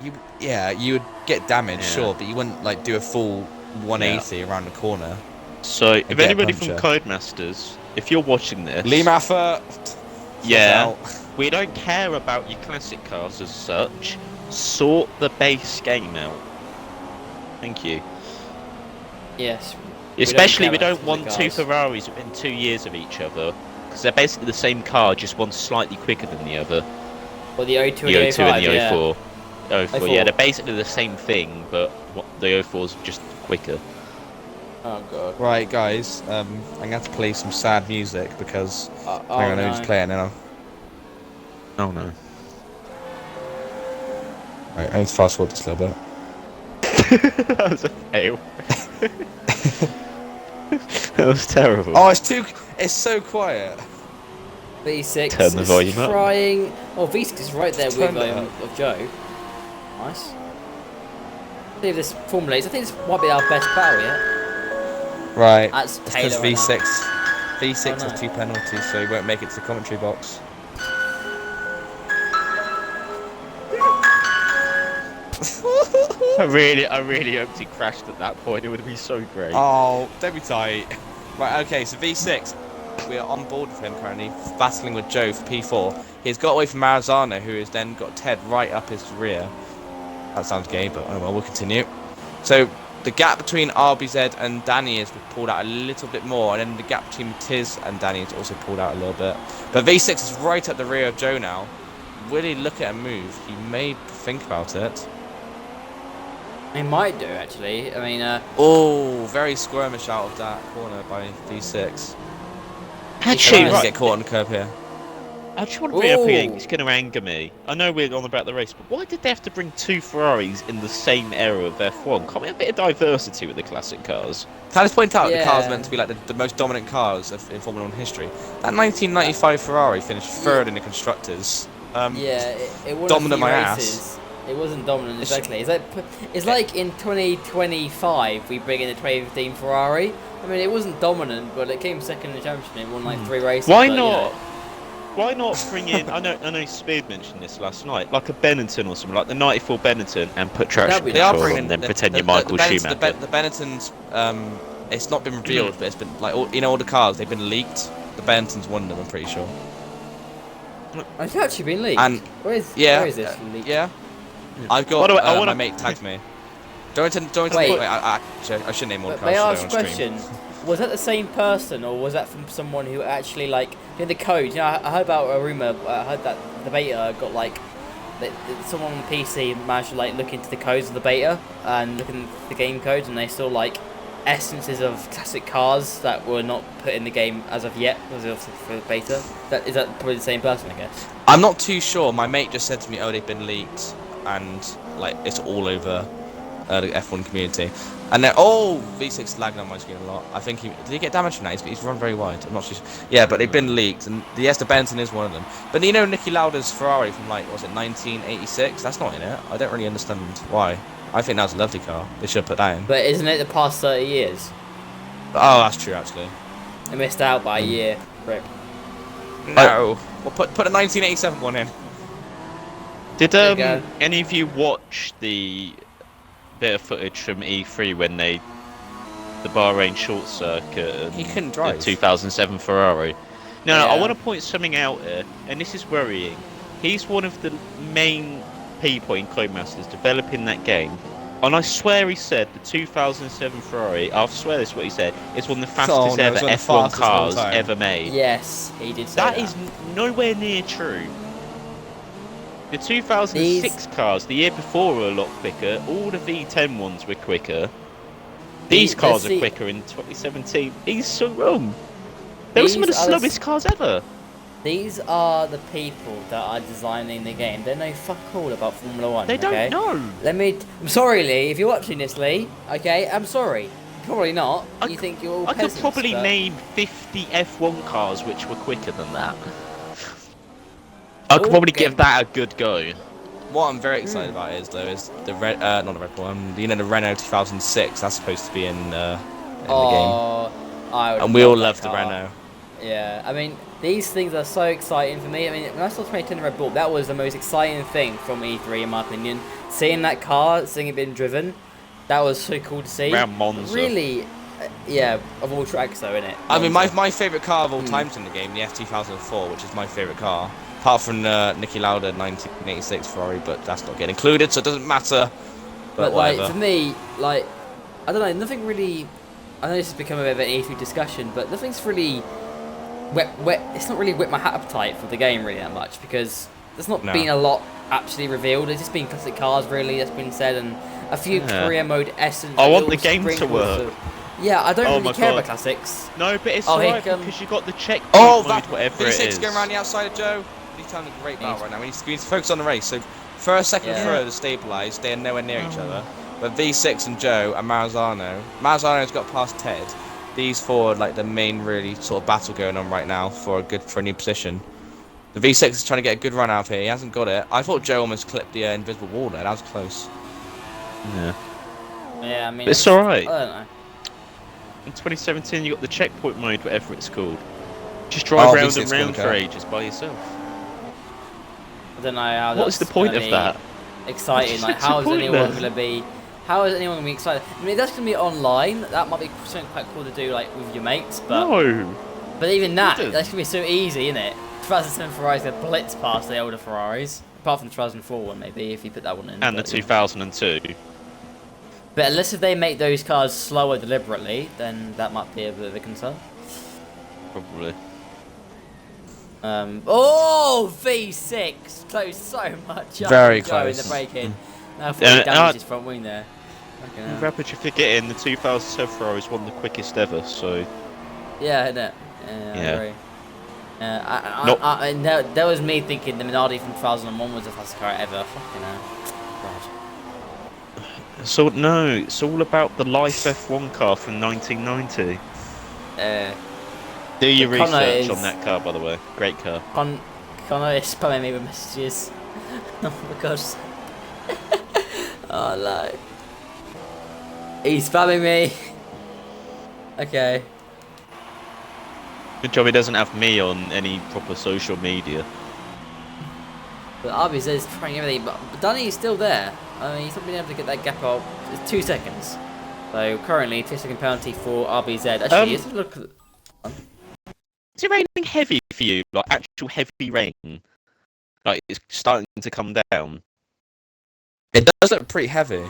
You would get damage, Yeah. sure, but you wouldn't like do a full 180 around the corner. So, if get a anybody from puncture. Codemasters, if you're watching this, Lee Maffer. yeah, we don't care about your classic cars as such. Sort the base game out. Thank you. yes. Especially, we care don't about want the 2 cars. Ferraris within 2 years of each other because they're basically the same car, just one slightly quicker than the other. Or the O2 The and O2 the and the yeah. O4. O4, O4. yeah, they're basically the same thing, but the O4's just quicker. Oh god. Right, guys. I'm gonna have to play some sad music because Oh, hang on, let me no. just play it now. Oh no. Right, I need to fast forward this a little bit. That was a fail. That was terrible. Oh, it's so quiet. V6 Turn the is volume up. trying. Oh, V6 is right there Turn with it up. of Joe. Nice. See if this formulates. I think this might be our best battle yet. Right. That's It's Taylor. because right V6 Oh, no. has 2 penalties, so he won't make it to the commentary box. I really hoped he crashed at that point. It would be so great. Oh, don't be tight. Right, okay, so V6, we are on board with him currently, battling with Joe for P4. He's got away from Maranzano, who has then got Ted right up his rear. That sounds gay, but oh well, we'll continue. So, the gap between RBZ and Danny is pulled out a little bit more, and then the gap between Tiz and Danny is also pulled out a little bit. But V6 is right up the rear of Joe now. Really look at a move. He may think about it. He might do actually. I mean, Oh, very squirmish out of that corner by V6. Actually, He's right. get caught on the curb here. I just want to bring up again. Ooh. It's going to anger me. I know we're on about the race, but why did they have to bring 2 Ferraris in the same era of F1? Can't we have a bit of diversity with the classic cars? Can I just point out the car's Yeah. meant to be like the most dominant cars in Formula 1 history? That 1995 Ferrari finished third in the constructors. yeah, it won Dominant a few my ass. races. It wasn't dominant It's- exactly. It's like in 2025 we bring in the 2015 Ferrari. I mean, it wasn't dominant, but it came second in the championship. It won like 3 races. Why but, you not? know. Why not bring in? I know Speed mentioned this last night, like a Benetton or something, like the '94 Benetton, and put traction That'd be They are control bringing on, then the- pretend the- you're Michael the Benetton- Schumacher. The Benettons, it's not been revealed, but it's been like all the cars they've been leaked. The Benettons won them, I'm pretty sure. It's actually been leaked. And where is this leaked? yeah. I've got By the way, I my wanna- mate tagged me. Don't Wait. I shouldn't name all the But may I cars ask a on stream. question? Was that the same person, or was that from someone who actually like the code? You know, I heard about a rumor. I heard that the beta got like that someone on the PC managed to like look into the codes of the beta and look into the game codes, and they saw like essences of classic cars that were not put in the game as of yet, because obviously for the beta. Is that probably the same person, I guess? I'm not too sure. My mate just said to me, "Oh, they've been leaked," and like it's all over the F1 community. And then, V6 is lagging on my screen a lot. I think did he get damaged from that? He's run very wide. I'm not sure. Yeah, but they've been leaked, and the Esther Benson is one of them. But you know, Niki Lauda's Ferrari from like, was it 1986? That's not in it. I don't really understand why. I think that was a lovely car. They should put that in. But isn't it the past 30 years? Oh, that's true actually. They missed out by a year. Rip. No. Well, put a 1987 one in. Did There you go. any of you watch the bit of footage from E3 when the Bahrain short circuit and He couldn't the drive. 2007 Ferrari? No, I Yeah. want to point something out here, and this is worrying. He's one of the main people in Codemasters developing that game, and I swear he said the 2007 Ferrari, I swear this is what he said, is one of the fastest no, it's ever one of the F1 fastest of all cars time. ever made. Yes, he did say that. That is nowhere near true. The 2006 cars, the year before, were a lot quicker. All the V10 ones were quicker. These cars are quicker in 2017. He's so wrong. They were some of the slowest cars ever. These are the people that are designing the game. They know fuck all about Formula 1. They don't know. I'm sorry, Lee, if you're watching this, Lee. Okay, I'm sorry. Probably not. You think you're all I could peasants, probably but- name 50 F1 cars which were quicker than that. I could probably Okay. give that a good go. What I'm very excited about is the not the Red Bull, the Renault 2006. That's supposed to be in the game, I would and we all that love the car. Renault. Yeah, I mean, these things are so exciting for me. I mean, when I saw 2010 Red Bull, that was the most exciting thing from E3, in my opinion. Seeing that car, seeing it being driven, that was so cool to see. Around Monza. Really, yeah, of all tracks though, innit? I mean, Monza. my favourite car of all times in the game, the F2004, which is my favourite car, apart from Niki Lauda 1986 Ferrari, but that's not getting included, so it doesn't matter. But like, whatever. for me, like, I don't know, nothing really. I know this has become a bit of an E3 discussion, but nothing's really it's not really whipped my appetite for the game really that much, because there's not No. been a lot actually revealed. It's just been classic cars really that's been said, and a few Yeah. career mode essence. I like want the little game to sprinkles work. of- Yeah, I don't Oh really my care God. about classics. No, but it's Oh, alright here because you got the checkpoint Oh, mode, that whatever it V6 is. going around the outside of Joe. He's having a great battle Yes. right now. We need to focus on the race. So, first, second, Yeah. third are stabilised. They are nowhere near each other. But V6 and Joe and Maranzano's got past Ted. These four are like the main really sort of battle going on right now for a new position. The V6 is trying to get a good run out of here. He hasn't got it. I thought Joe almost clipped the invisible wall there. That was close. Yeah. Yeah, I mean, But it's alright. I don't know. In 2017, you got the checkpoint mode, whatever it's called. Just drive Oh, round V6 and round car. for ages by yourself. I don't know how. What is the that's point gonna of be that? Exciting, like What's how the is point anyone then? going to be? How is anyone going to be excited? I mean, if that's going to be online, that might be something quite cool to do, like with your mates. But No. but even that, Dude. that's going to be so easy, isn't it? 2007 Ferraris going to blitz past the older Ferraris, apart from the 2004 one, maybe if you put that one in. And the but, yeah. 2002. But unless if they make those cars slower deliberately, then that might be a bit of a concern. Probably. V6 closed so much up. Very Joe in close. the braking. Now for Yeah, damaged his front wing there. Fucking hell. Rapid, you're forgetting the 2007 Ferrari is one of the quickest ever, so. Yeah, isn't it? Yeah, I Yeah. agree. Not- And that was me thinking the Minardi from 2001 was the fastest car ever. Fucking hell. God. So, no, it's all about the Life F1 car from 1990. Do your The Connor research is- on that car, by the way. Great car. Connor is spamming me with messages. Oh my gosh. Oh no. He's spamming me. Okay. Good job he doesn't have me on any proper social media. But RBZ is trying everything, but Dunny is still there. I mean, he's not been able to get that gap out. It's 2 seconds. So currently, 2-second penalty for RBZ. Actually, let's look. Is it raining heavy for you? Like actual heavy rain? Like it's starting to come down? It does look pretty heavy.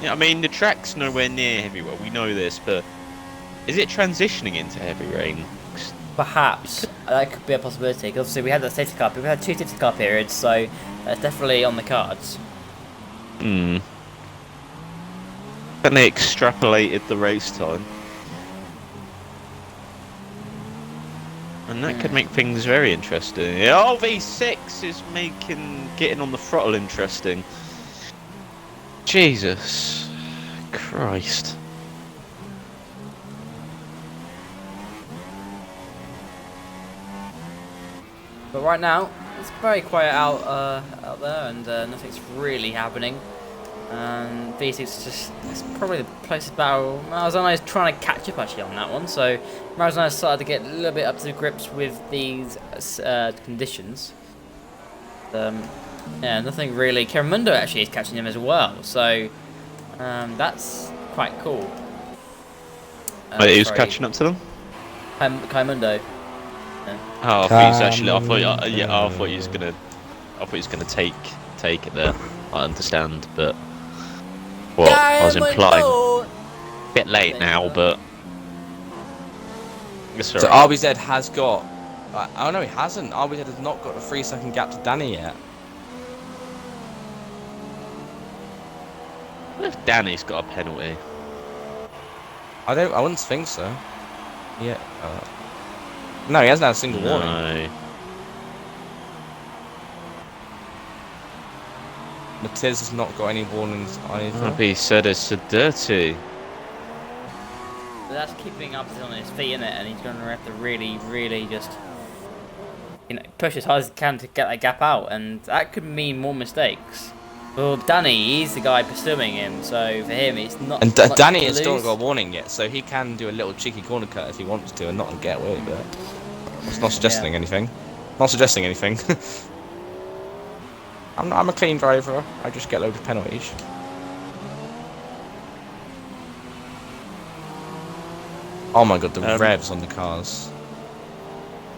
Yeah, I mean, the track's nowhere near heavy. Well, we know this, but is it transitioning into heavy rain? Perhaps that could be a possibility. 'Cause obviously, we had that safety car. We had 2 safety car periods, so that's definitely on the cards. Hmm. And they extrapolated the race time. And that could make things very interesting. Oh, V6 is getting on the throttle interesting. Jesus Christ. But right now, it's very quiet out there, and nothing's really happening. And V6 is just, it's probably the closest battle. Maranello is trying to catch up actually on that one, so Maranello started to get a little bit up to grips with these conditions. Yeah, nothing really. Caramundo actually is catching him as well, so that's quite cool. Wait, he was catching up to them? Caramundo. Oh, I thought he was actually. I thought, yeah, I thought he was gonna. I thought he was gonna take it there. I understand, but what I was implying. A bit late now, but. So RBZ has got. Oh no, he hasn't. RBZ has not got a 3-second gap to Danny yet. What if Danny's got a penalty? I wouldn't think so. Yeah. No, he hasn't had a single warning. Matiz has not got any warnings either. He said it's so dirty. But that's keeping up on his feet, isn't it? And he's going to have to really, really just, push as hard as he can to get that gap out, and that could mean more mistakes. Well, Danny, he's the guy pursuing him, so for him, it's not. And Danny has still not got a warning yet, so he can do a little cheeky corner cut if he wants to, and not get away with it. It's not suggesting anything. Not suggesting anything. I'm a clean driver. I just get loads of penalties. Oh my god, the revs on the cars.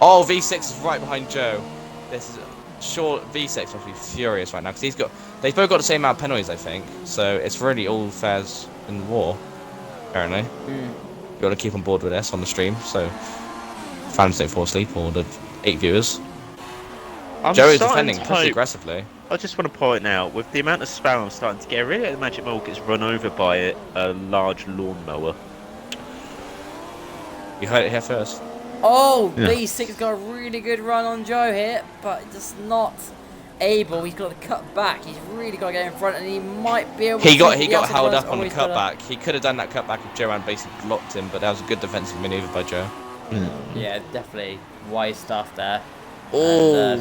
Oh, V6 is right behind Joe. This is sure V6 must be furious right now because they've both got the same amount of penalties, I think. So it's really all fairs in the war. Apparently, you got to keep on board with this on the stream, so fans don't fall asleep, or the 8 viewers. Joe is defending pretty aggressively. I just want to point out, with the amount of spam I'm starting to get, I really hope the Magic Mole gets run over by a large lawnmower. You heard it here first. Oh, yeah. V6 got a really good run on Joe here, but just not able. He's got to cut back. He's really got to get in front, and he might be able to. He got held up on the cutback. He could have done that cutback if Joe had basically blocked him, but that was a good defensive manoeuvre by Joe. Yeah, definitely wise stuff there. Oh,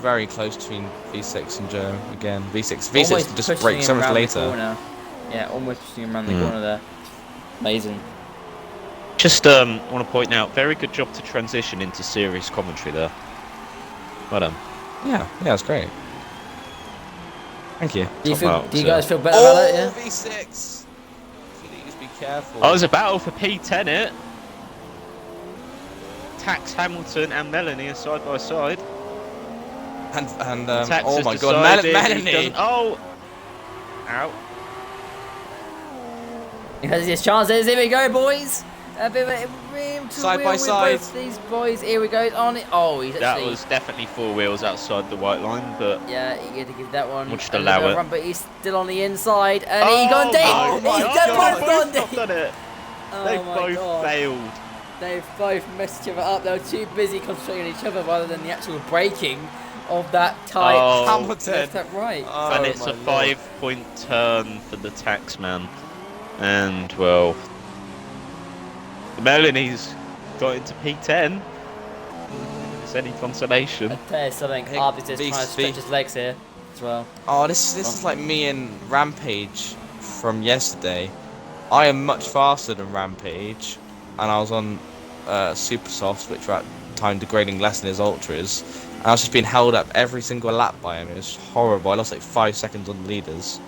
very close between V6 and Joe again. V6 just breaks so much later. Yeah, almost pushing him around the corner there. Amazing. Just want to point out, very good job to transition into serious commentary there. Well done. Yeah, that's great. Thank you. Do you guys feel better about it? Yeah. V6. Please be careful. Oh, there's a battle for P10 it. Tax, Hamilton and Melanie are side by side. And oh my god, Melanie! Oh! Ow. He has his chances. Here we go, boys. A bit of side by side. These boys. Here we go. On it. Oh, he's actually. That was definitely 4 wheels outside the white line, but. Yeah, you get to give that one. We'll just allow it. Run, but he's still on the inside, and he gone deep. He's both gone deep. They both failed. They've both messed each other up. They were too busy concentrating on each other rather than the actual braking of that tight Hamilton. Left, right. And it's a 5-point turn for the taxman. And, well, Melanie's got into P10. If it's any consolation. I tell you something, Arbiter's trying to stretch his legs here as well. Oh, this is like me and Rampage from yesterday. I am much faster than Rampage. And I was on super softs, which were at the time degrading less than his ultras, and I was just being held up every single lap by him. It was horrible. I lost like 5 seconds on the leaders.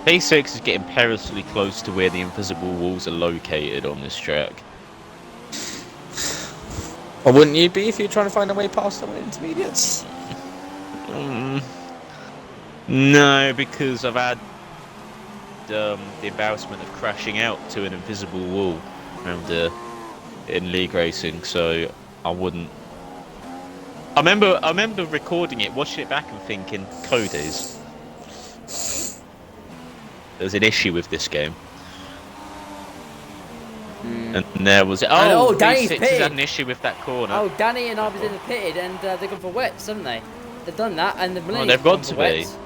P6 is getting perilously close to where the invisible walls are located on this track. Or wouldn't you be if you're trying to find a way past some intermediates? No, because I've had the embarrassment of crashing out to an invisible wall around in league racing, so I wouldn't. I remember recording it, watching it back, and thinking, Cody's. There's an issue with this game. And there was Danny's V6 has pitted. had an issue with that corner. Oh, Danny and RBZ have pitted, and they've gone for wets, haven't they? They've done that, and the Millennium. They've got to be. wets.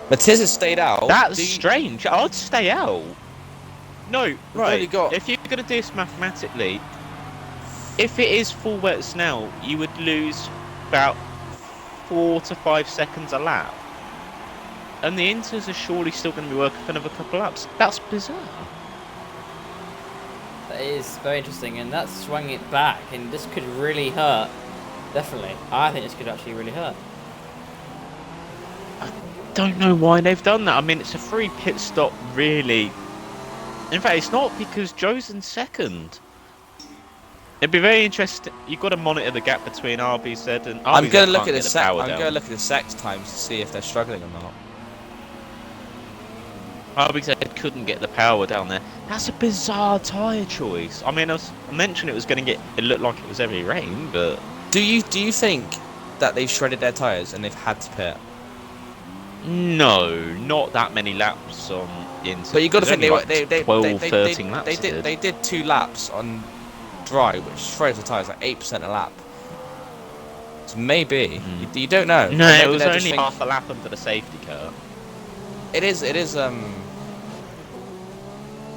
Matiz has stayed out. That's strange. I'd stay out. No, right. got- If you're going to do this mathematically, if it is full wets now, you would lose about 4 to 5 seconds a lap. And the Inters are surely still going to be working for another couple of laps. That's bizarre. That is very interesting, and that's swung it back, and this could really hurt. Definitely. I think this could actually really hurt. Don't know why they've done that. I mean, it's a free pit stop, really. In fact, it's not, because Joe's in second. It'd be very interesting. You've got to monitor the gap between RBZ and. I'm going to look can't at get the power I'm down. going to look at the sex times to see if they're struggling or not. RBZ couldn't get the power down there. That's a bizarre tyre choice. I mean, I mentioned it was going to get. It looked like it was heavy rain, but. Do you think that they've shredded their tyres and they've had to pit? No, not that many laps on Inter. But you got to think they 12, 13 laps. They did 2 laps on dry, which shredded the tyres like 8% a lap. So maybe you don't know. No, Maybe it was they're just only thinking- half a lap under the safety car. It is. It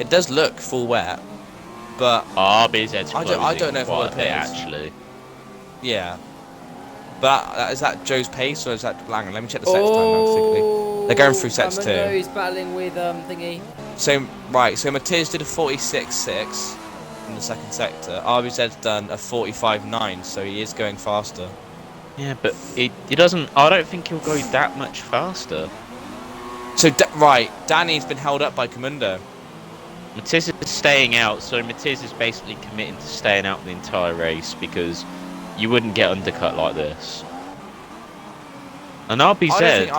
does look full wet, but RBZ's I don't know if I would pit actually. yeah. But is that Joe's pace or is that hang on, let me check the sex time now quickly. They're going through sets too. He's battling with thingy. So Matiz did a 46.6 in the second sector. RBZ's done a 45.9, so he is going faster. Yeah, but he doesn't. I don't think he'll go that much faster. So Danny's been held up by Comundo. Matiz is staying out, so Matiz is basically committing to staying out the entire race because you wouldn't get undercut like this. And RBZ.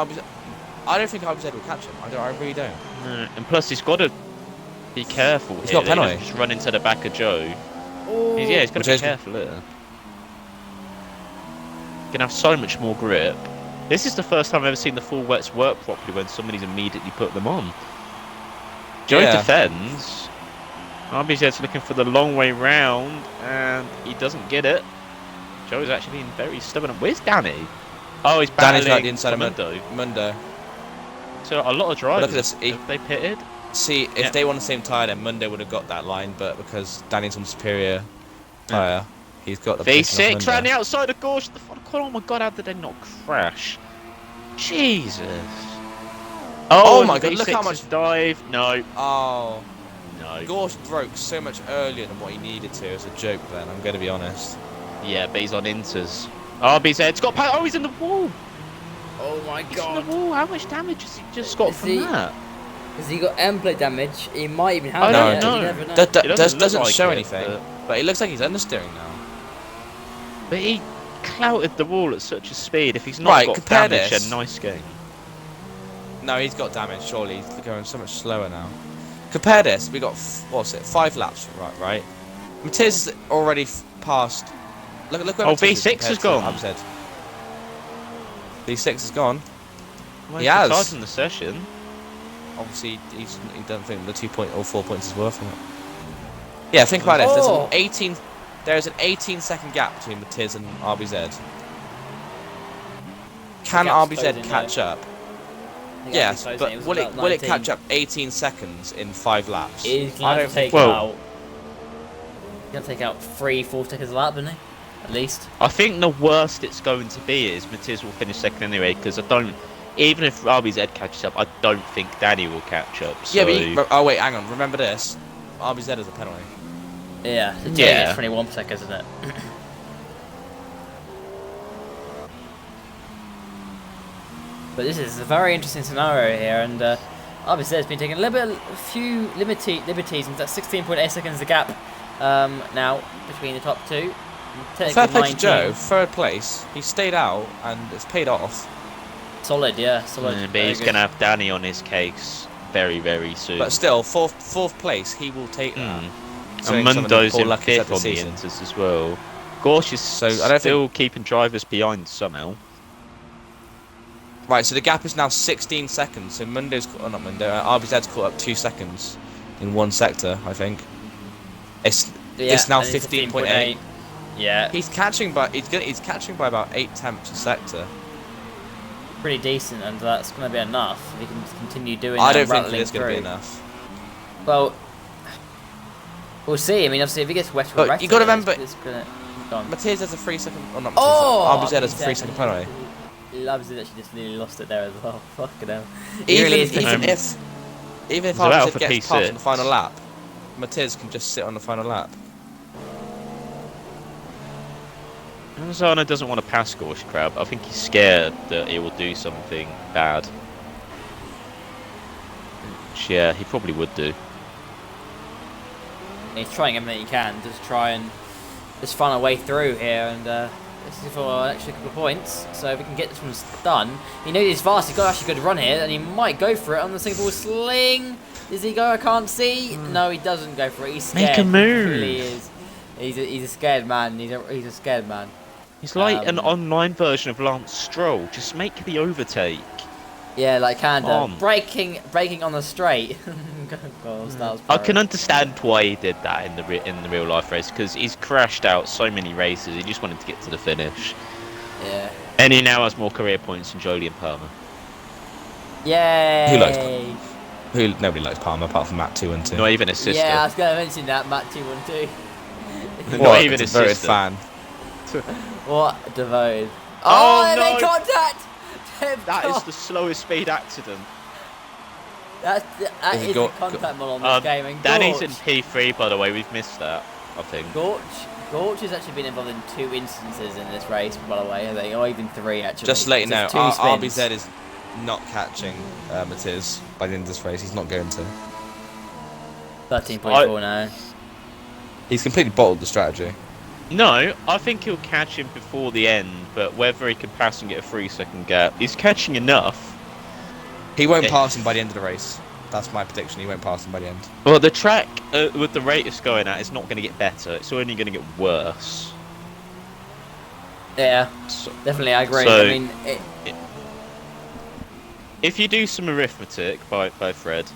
I don't think RBZ will catch him. I really don't. No, and plus he's got to be careful. He's here. got a penalty. He doesn't just run into the back of Joe. Oh. He's got to be Which careful here. Can have so much more grip. This is the first time I've ever seen the full wets work properly when somebody's immediately put them on. Joe defends. RBZ's looking for the long way round, and he doesn't get it. Joe's actually being very stubborn. Where's Danny? Oh, he's battling Danny's like the inside Mundo. of Mundo. So a lot of drivers. Look at this. Have they pitted? See, if they won the same tyre, then Mundo would have got that line, but because Danny's on superior tyre, he's got the position of V6 Mundo. ran the outside of Gorge. The front corner. Oh my god, how did they not crash? Jesus. Oh my god, V6 look how much dive. No, Oh, no. Gorge broke so much earlier than what he needed to. It's a joke then, I'm going to be honest. Yeah, but he's on Inters. RBZ's got power. Oh, he's in the wall. Oh my He's in god. the wall. How much damage has he just got from that? Has he got end plate damage? He might even have I it. don't yet, know. you never know. It Doesn't look like show it, anything, but it looks like he's understeering now. But he clouted the wall at such a speed. If he's not Right, got compare damage, this. then nice game. No, he's got damage, surely. He's going so much slower now. Compare this, we got, 5 laps, right? Matiz already passed. Look where Oh, Matiz is V6 has compared gone. to RBZ. V6 is gone. Well, He has. retired from the session. Obviously, he doesn't think the 2 point or 4 points is worth it. Yeah, think about this. Oh. There's an 18-second gap between Matiz and RBZ. Can gap's RBZ closing, catch though. up? The gap's Yes, closing, but was will about it 19. catch up 18 seconds in 5 laps? He's I gonna don't have to take think. Well- out. He's gonna take out 3-4 seconds a lap, isn't he? At least. I think the worst it's going to be is Matiz will finish second anyway, because I don't. Even if RBZ catches up, I don't think Danny will catch up. So. Yeah, but oh wait, hang on. Remember this. RBZ is a penalty. Yeah. It's Yeah. 21 seconds, isn't it? But this is a very interesting scenario here, and RBZ has been taking a few liberties, and that's 16.8 seconds the gap now between the top two. Fair play to 19. Joe, third place. He stayed out and it's paid off. Solid, yeah, solid. But Very he's good. going to have Danny on his case very, very soon. But still, fourth place, he will take that. showing And some of the Mundo's poor in luck he's had 5th this on the season. Inters as well. Gorsh is So, I don't still keeping drivers behind somehow. Right, so the gap is now 16 seconds. So Mundo's, oh not Mundo, RBZ's caught up 2 seconds in one sector, I think. It's now and it's 15.8. Yeah, He's catching by about 8 tenths a sector. pretty decent, and that's going to be enough if he can continue doing I that. don't think rattling it's going to be through. enough. Well, we'll see. I mean, obviously, if he gets wet, But you got to remember, it's gonna. Go on. Matthias has a 3 second. Oh, not Oh, Matthias. RBZ has a 3 second penalty. He loves it that she just nearly lost it there as well. Fucking hell. Even is if It's about RBZ for gets past on P6. the final lap, Matthias can just sit on the final lap. Marzano doesn't want to pass Gorsh Crab. I think he's scared that he will do something bad. Which, yeah, he probably would do. He's trying everything he can, just try and just find a way through here, and this is for an extra couple of points. So if we can get this one done, he knows he's fast. He's got actually good run here, and he might go for it on the Singapore sling. Does he go? I can't see. No, he doesn't go for it. He's scared. Make a move. He really is. He's a scared man. He's a scared man. He's like an online version of Lance Stroll. Just make the overtake. Yeah, like Kanda. On. Braking on the straight. God, that was I can understand why he did that in the real life race, because he's crashed out so many races. He just wanted to get to the finish. Yeah. And he now has more career points than Jolyon Palmer. Yay! Who likes nobody likes Palmer apart from Matt 2 and 2. Not even his sister. Yeah, I was going to mention that, Matt 212. Not even it's his a devoted sister. fan. What devoted? Oh, they no. contact! That is the slowest speed accident. That Is it is go- the contact model on this game. And Danny's Gorch, in P3, by the way. We've missed that, I think. Gorch has actually been involved in 2 instances in this race, by the way, I think, or even 3 actually. Just to let you know, Just 2 spins. RBZ is not catching Matthias by the end of this race. He's not going to. 13.4 now. He's completely bottled the strategy. No, I think he'll catch him before the end, but whether he can pass and get a 3-second gap, he's catching enough. He won't Yeah. pass him by the end of the race. That's my prediction. He won't pass him by the end. Well, the track, with the rate it's going at, is not going to get better. It's only going to get worse. Yeah, So, definitely, I agree. So- I mean, if you do some arithmetic by Fred,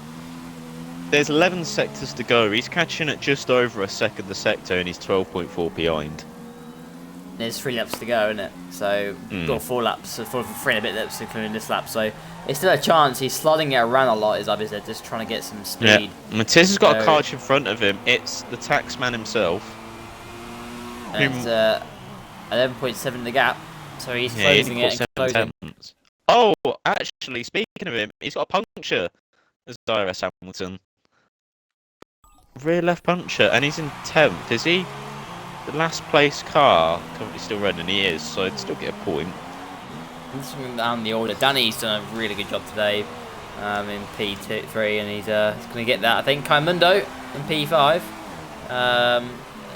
there's 11 sectors to go. He's catching at just over a second a sector, and he's 12.4 behind. there's 3 laps to go, isn't it? So, got 4 laps, so 3 and a bit laps, including this lap. So, it's still a chance. He's sliding it around a lot, as Abby said, just trying to get some speed. Yeah, Matthias has got a So- coach in front of him. It's the taxman himself. And it's 11.7 the gap, so he's Yeah, he closing only it caught and 7 closing. tenths. Oh, actually, speaking of him, he's got a puncture. There's DRS Hamilton. Rear left puncture, and he's in 10th. Is he the last place car currently still running? He is, so I'd still get a point. Just down the order. Danny's done a really good job today in P3, and he's going to get that. I think Kaimundo in P5.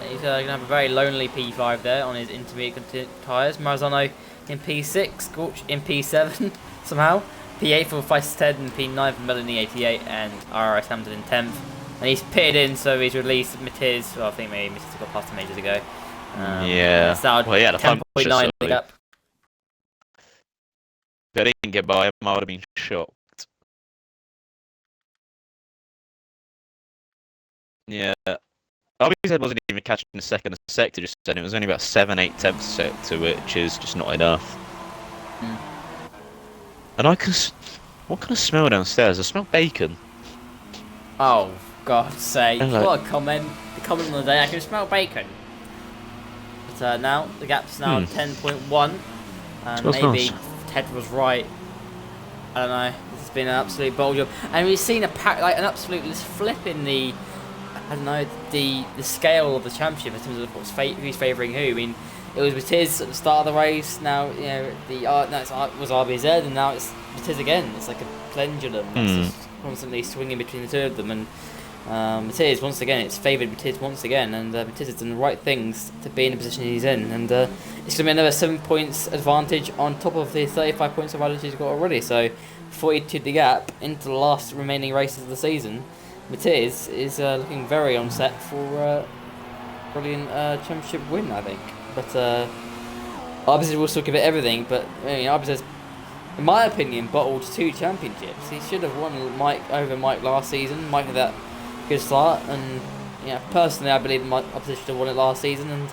He's going to have a very lonely P5 there on his intermediate tyres. Marzano in P6, Gorch in P7 somehow. P8 for Feisted and P9 for Melanie 88, and RS Hampton in 10th. And he's pitted in, so he's released Matiz. Well, I think maybe Matiz got past him ages ago. Yeah. It's now Well, yeah, the puncture, 10.9 so- gap. If I didn't get by him, I would have been shocked. Yeah. Obviously, wasn't even catching the second sector just then. It was only about 7-8 tenths sector, which is just not enough. Mm. And what can I smell downstairs? I smell bacon. Oh, God's sake. Hello. What a comment. The comment of the day, I can smell bacon. But now, the gap's now 10.1. And Smells maybe nice. Ted was right. I don't know. This has been an absolute bold job. And we've seen an absolute flip in the, I don't know, the scale of the championship in terms of who's favouring who. I mean, it was Matiz at the start of the race. Now, you know, it was RBZ, and now it's Matiz again. It's like a pendulum. It's just constantly swinging between the two of them. And Matiz, once again, it's favoured Matiz once again. And Matiz has done the right things to be in the position he's in. And it's going to be another 7 points advantage on top of the 35 points advantage he's got already. So 42 the gap into the last remaining races of the season. Matiz is looking very on set for brilliant championship win, I think. But Arbus will still give it everything. But Arbus has, in my opinion, bottled 2 championships. He should have won Mike over Mike last season. Mike had that good start, and personally, I believe Mike Arbus should have won it last season. And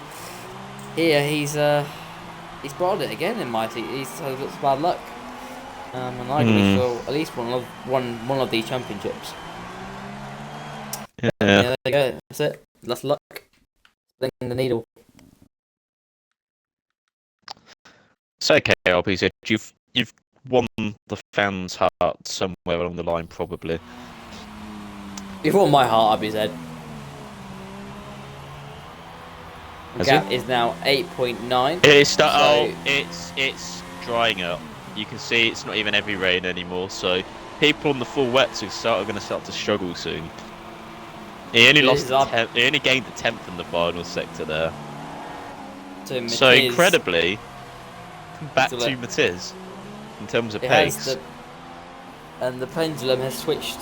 here he's brought it again in my team. He's had lots of bad luck. And I agree for at least one of these championships. Yeah. There you go. That's it. That's luck. Spinning the needle. It's okay, RPZ. You've won the fans' heart somewhere along the line, probably. You've won my heart, RBZ. The gap is now 8.9. It's drying up. You can see it's not even heavy rain anymore, so people on the full wets are going to start to struggle soon. He only he only gained the 10th in the final sector there. So incredibly, back to Matiz in terms of pace. And the pendulum has switched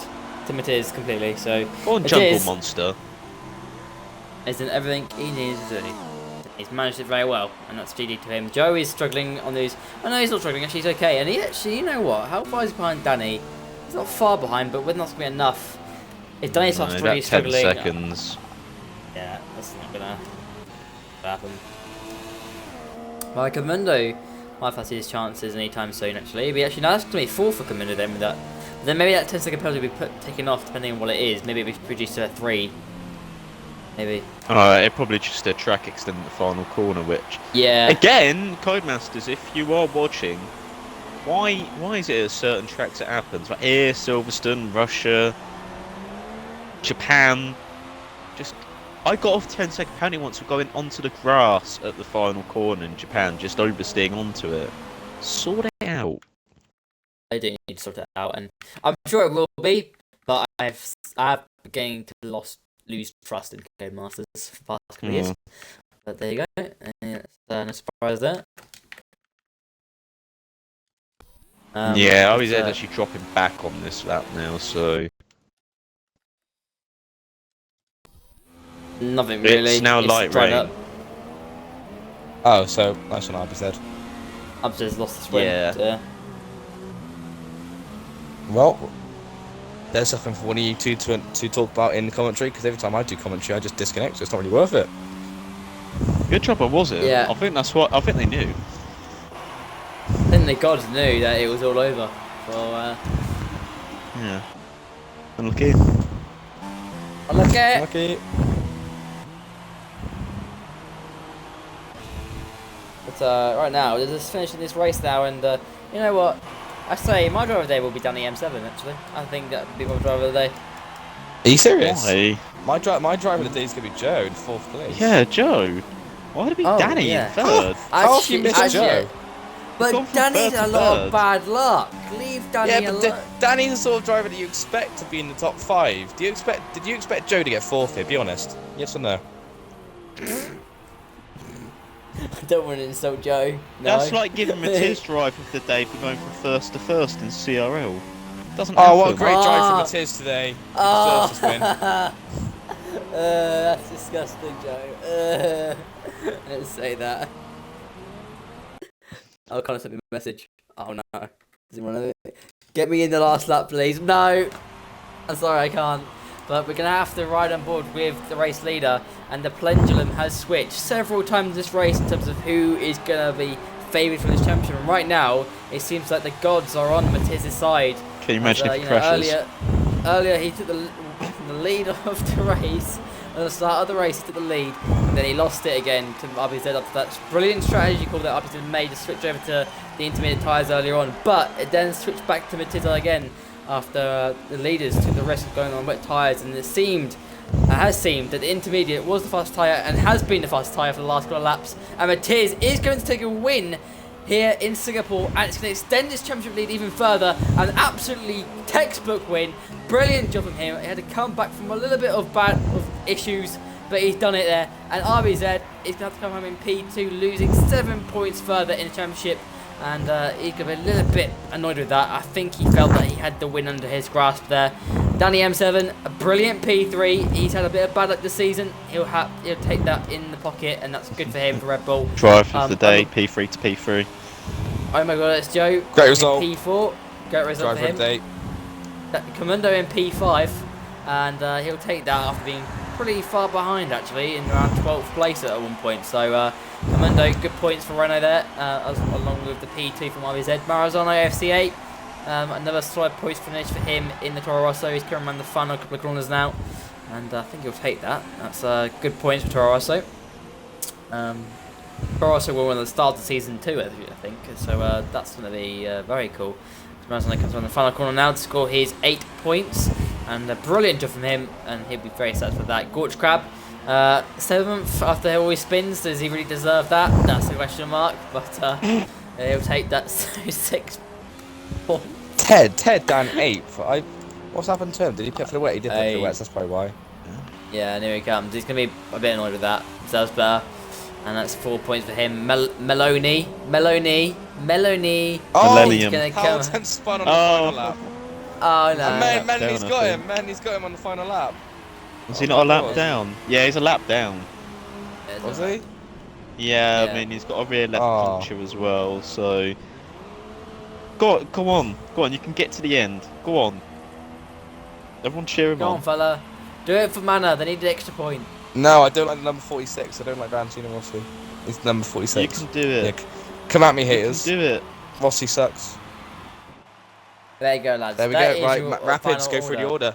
to Matiz completely. So Jungle Monster isn't everything he needs to do. He's managed it very well, and that's GD to him. Joe is struggling on these. I know he's not struggling, actually, he's okay. And he actually, you know what? How far is he behind Danny? He's not far behind, but whether that's going to be enough. If Danny starts really struggling. 10 seconds. Yeah, that's not going to happen. Well, Commando might fancy his chances anytime soon, actually. But actually, no, that's going to be 4 for Commando then with that. But then maybe that 10-second penalty will be taken off depending on what it is. Maybe it'll be reduced to a 3. Maybe. It probably just a track extend at the final corner, which... Yeah. Again, Codemasters, if you are watching, why is it at certain tracks it happens? Like here, Silverstone, Russia, Japan. I got off 10-second penalty once for going onto the grass at the final corner in Japan, just oversteering onto it. Sort it out. I do need to sort it out, and I'm sure it will be, but I've beginning to lose trust in Codemasters for the past couple of years. But there you go. No surprise there. Yeah, I was actually dropping back on this lap now, so nothing really. It's now light rain. Up. Oh, so nice one, RBZ. Arbus lost the sprint. Yeah. Well, there's something for one of you two to talk about in the commentary, because every time I do commentary I just disconnect, so it's not really worth it. Good job, was it? Yeah. I think they knew. I think the gods knew that it was all over. So, yeah. Unlucky. Lucky. But right now, we're just finishing this race now, and you know what? I say my driver of the day will be Danny M7. Actually, I think that would be my driver of the day. Are you serious? Why? My driver of the day is going to be Joe in 4th place. Yeah, Joe. Why would it be Danny in 3rd? How have you missed Joe? But Danny's a lot of bad luck. Leave Danny alone. Danny's the sort of driver that you expect to be in the top 5. Did you expect Joe to get 4th here? Be honest. Yes or no? I don't want to insult Joe. No. That's like giving Matiz drive of the day for going from 1st to 1st in CRL. Doesn't happen. What a great drive from Matiz today. Deserves this win. That's disgusting, Joe. Let's say that. I'll kind of send me a message. Oh no. Does he want to get me in the last lap, please? No. I'm sorry, I can't. But we're going to have to ride on board with the race leader, and the pendulum has switched several times this race in terms of who is going to be favoured for this championship. And right now, it seems like the gods are on Matiz's side. Can you imagine if he crashes? Earlier he took the lead of the race. At the start of the race, he took the lead, and then he lost it again to RBZ after that brilliant strategy call that RBZ made to switch over to the intermediate tyres earlier on. But it then switched back to Matiz again after the leaders took the risk of going on wet tyres, and it has seemed that the intermediate was the fast tyre and has been the fast tyre for the last couple of laps, and Matiz is going to take a win here in Singapore, and it's going to extend his championship lead even further. An absolutely textbook win. Brilliant job from him. He had to come back from a little bit of issues, but he's done it there. And RBZ is going to have to come home in P2, losing 7 points further in the championship. And he's going to be a little bit annoyed with that. I think he felt that he had the win under his grasp there. Danny M7, a brilliant P3. He's had a bit of bad luck this season. He'll take that in the pocket, and that's good for him for Red Bull. Drive of the day, P3 to P3. Oh my god, it's Joe. Great result. P4. Great result Driver for of the him. day. Commando in P5, and he'll take that after being pretty far behind actually, in around 12th place at one point. So Commando, good points for Renault there, along with the P2 from RBZ. Maranzano FC8, another solid points finish for him in the Toro Rosso. He's coming around the final couple of corners now, and I think he'll take that. That's good points for Toro Rosso. Toro Rosso will win at the start of the season too, I think. So that's going to be very cool. Maranzano comes around the final corner now to score his 8 points. And a brilliant job from him, and he'll be very satisfied with that. Gorge Crab, 7th after all he spins. Does he really deserve that? That's a question mark, but he'll take that 6 points. Ted down 8th. What's happened to him? Did he pit for the wet? He did pit for the wet, so that's probably why. Yeah, and here he comes. He's going to be a bit annoyed with that. Deserves better. And that's 4 points for him. Meloni. Oh, he's going to come. Hamilton spun on the final lap. Oh no. And Melani's got him. Melani's got him on the final lap. Was he not a lap down? Yeah, he's a lap down. Was he? Yeah, I mean, he's got a rear left puncture as well, so... Go on, you can get to the end. Go on. Everyone cheer him on. Go on, fella. Do it for Mana, they need the extra point. No, I don't like the number 46. I don't like Valentino Rossi. He's number 46. You can do it. Yeah, come at me, haters. Do it. Rossi sucks. There you go, lads. There we that go. Right, Rapids, go through the order.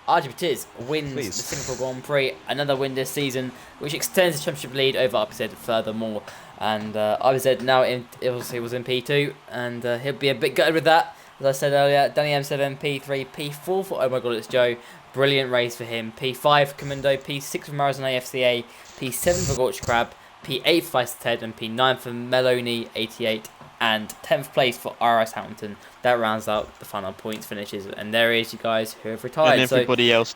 RGBTiz wins the Singapore Grand Prix, another win this season, which extends the championship lead over RBZ furthermore. And RBZ now obviously was in P2, and he'll be a bit gutted with that. As I said earlier, Danny M7, P3, P4 for Oh My God It's Joe. Brilliant race for him. P5 for Commando, P6 for Maranzano FCA, P7 for Gorge Crab, P8 for Vice Ted, and P9 for Meloni 88. And 10th place for RS Hamilton. That rounds out the final points finishes. And there is you guys who have retired. And everybody else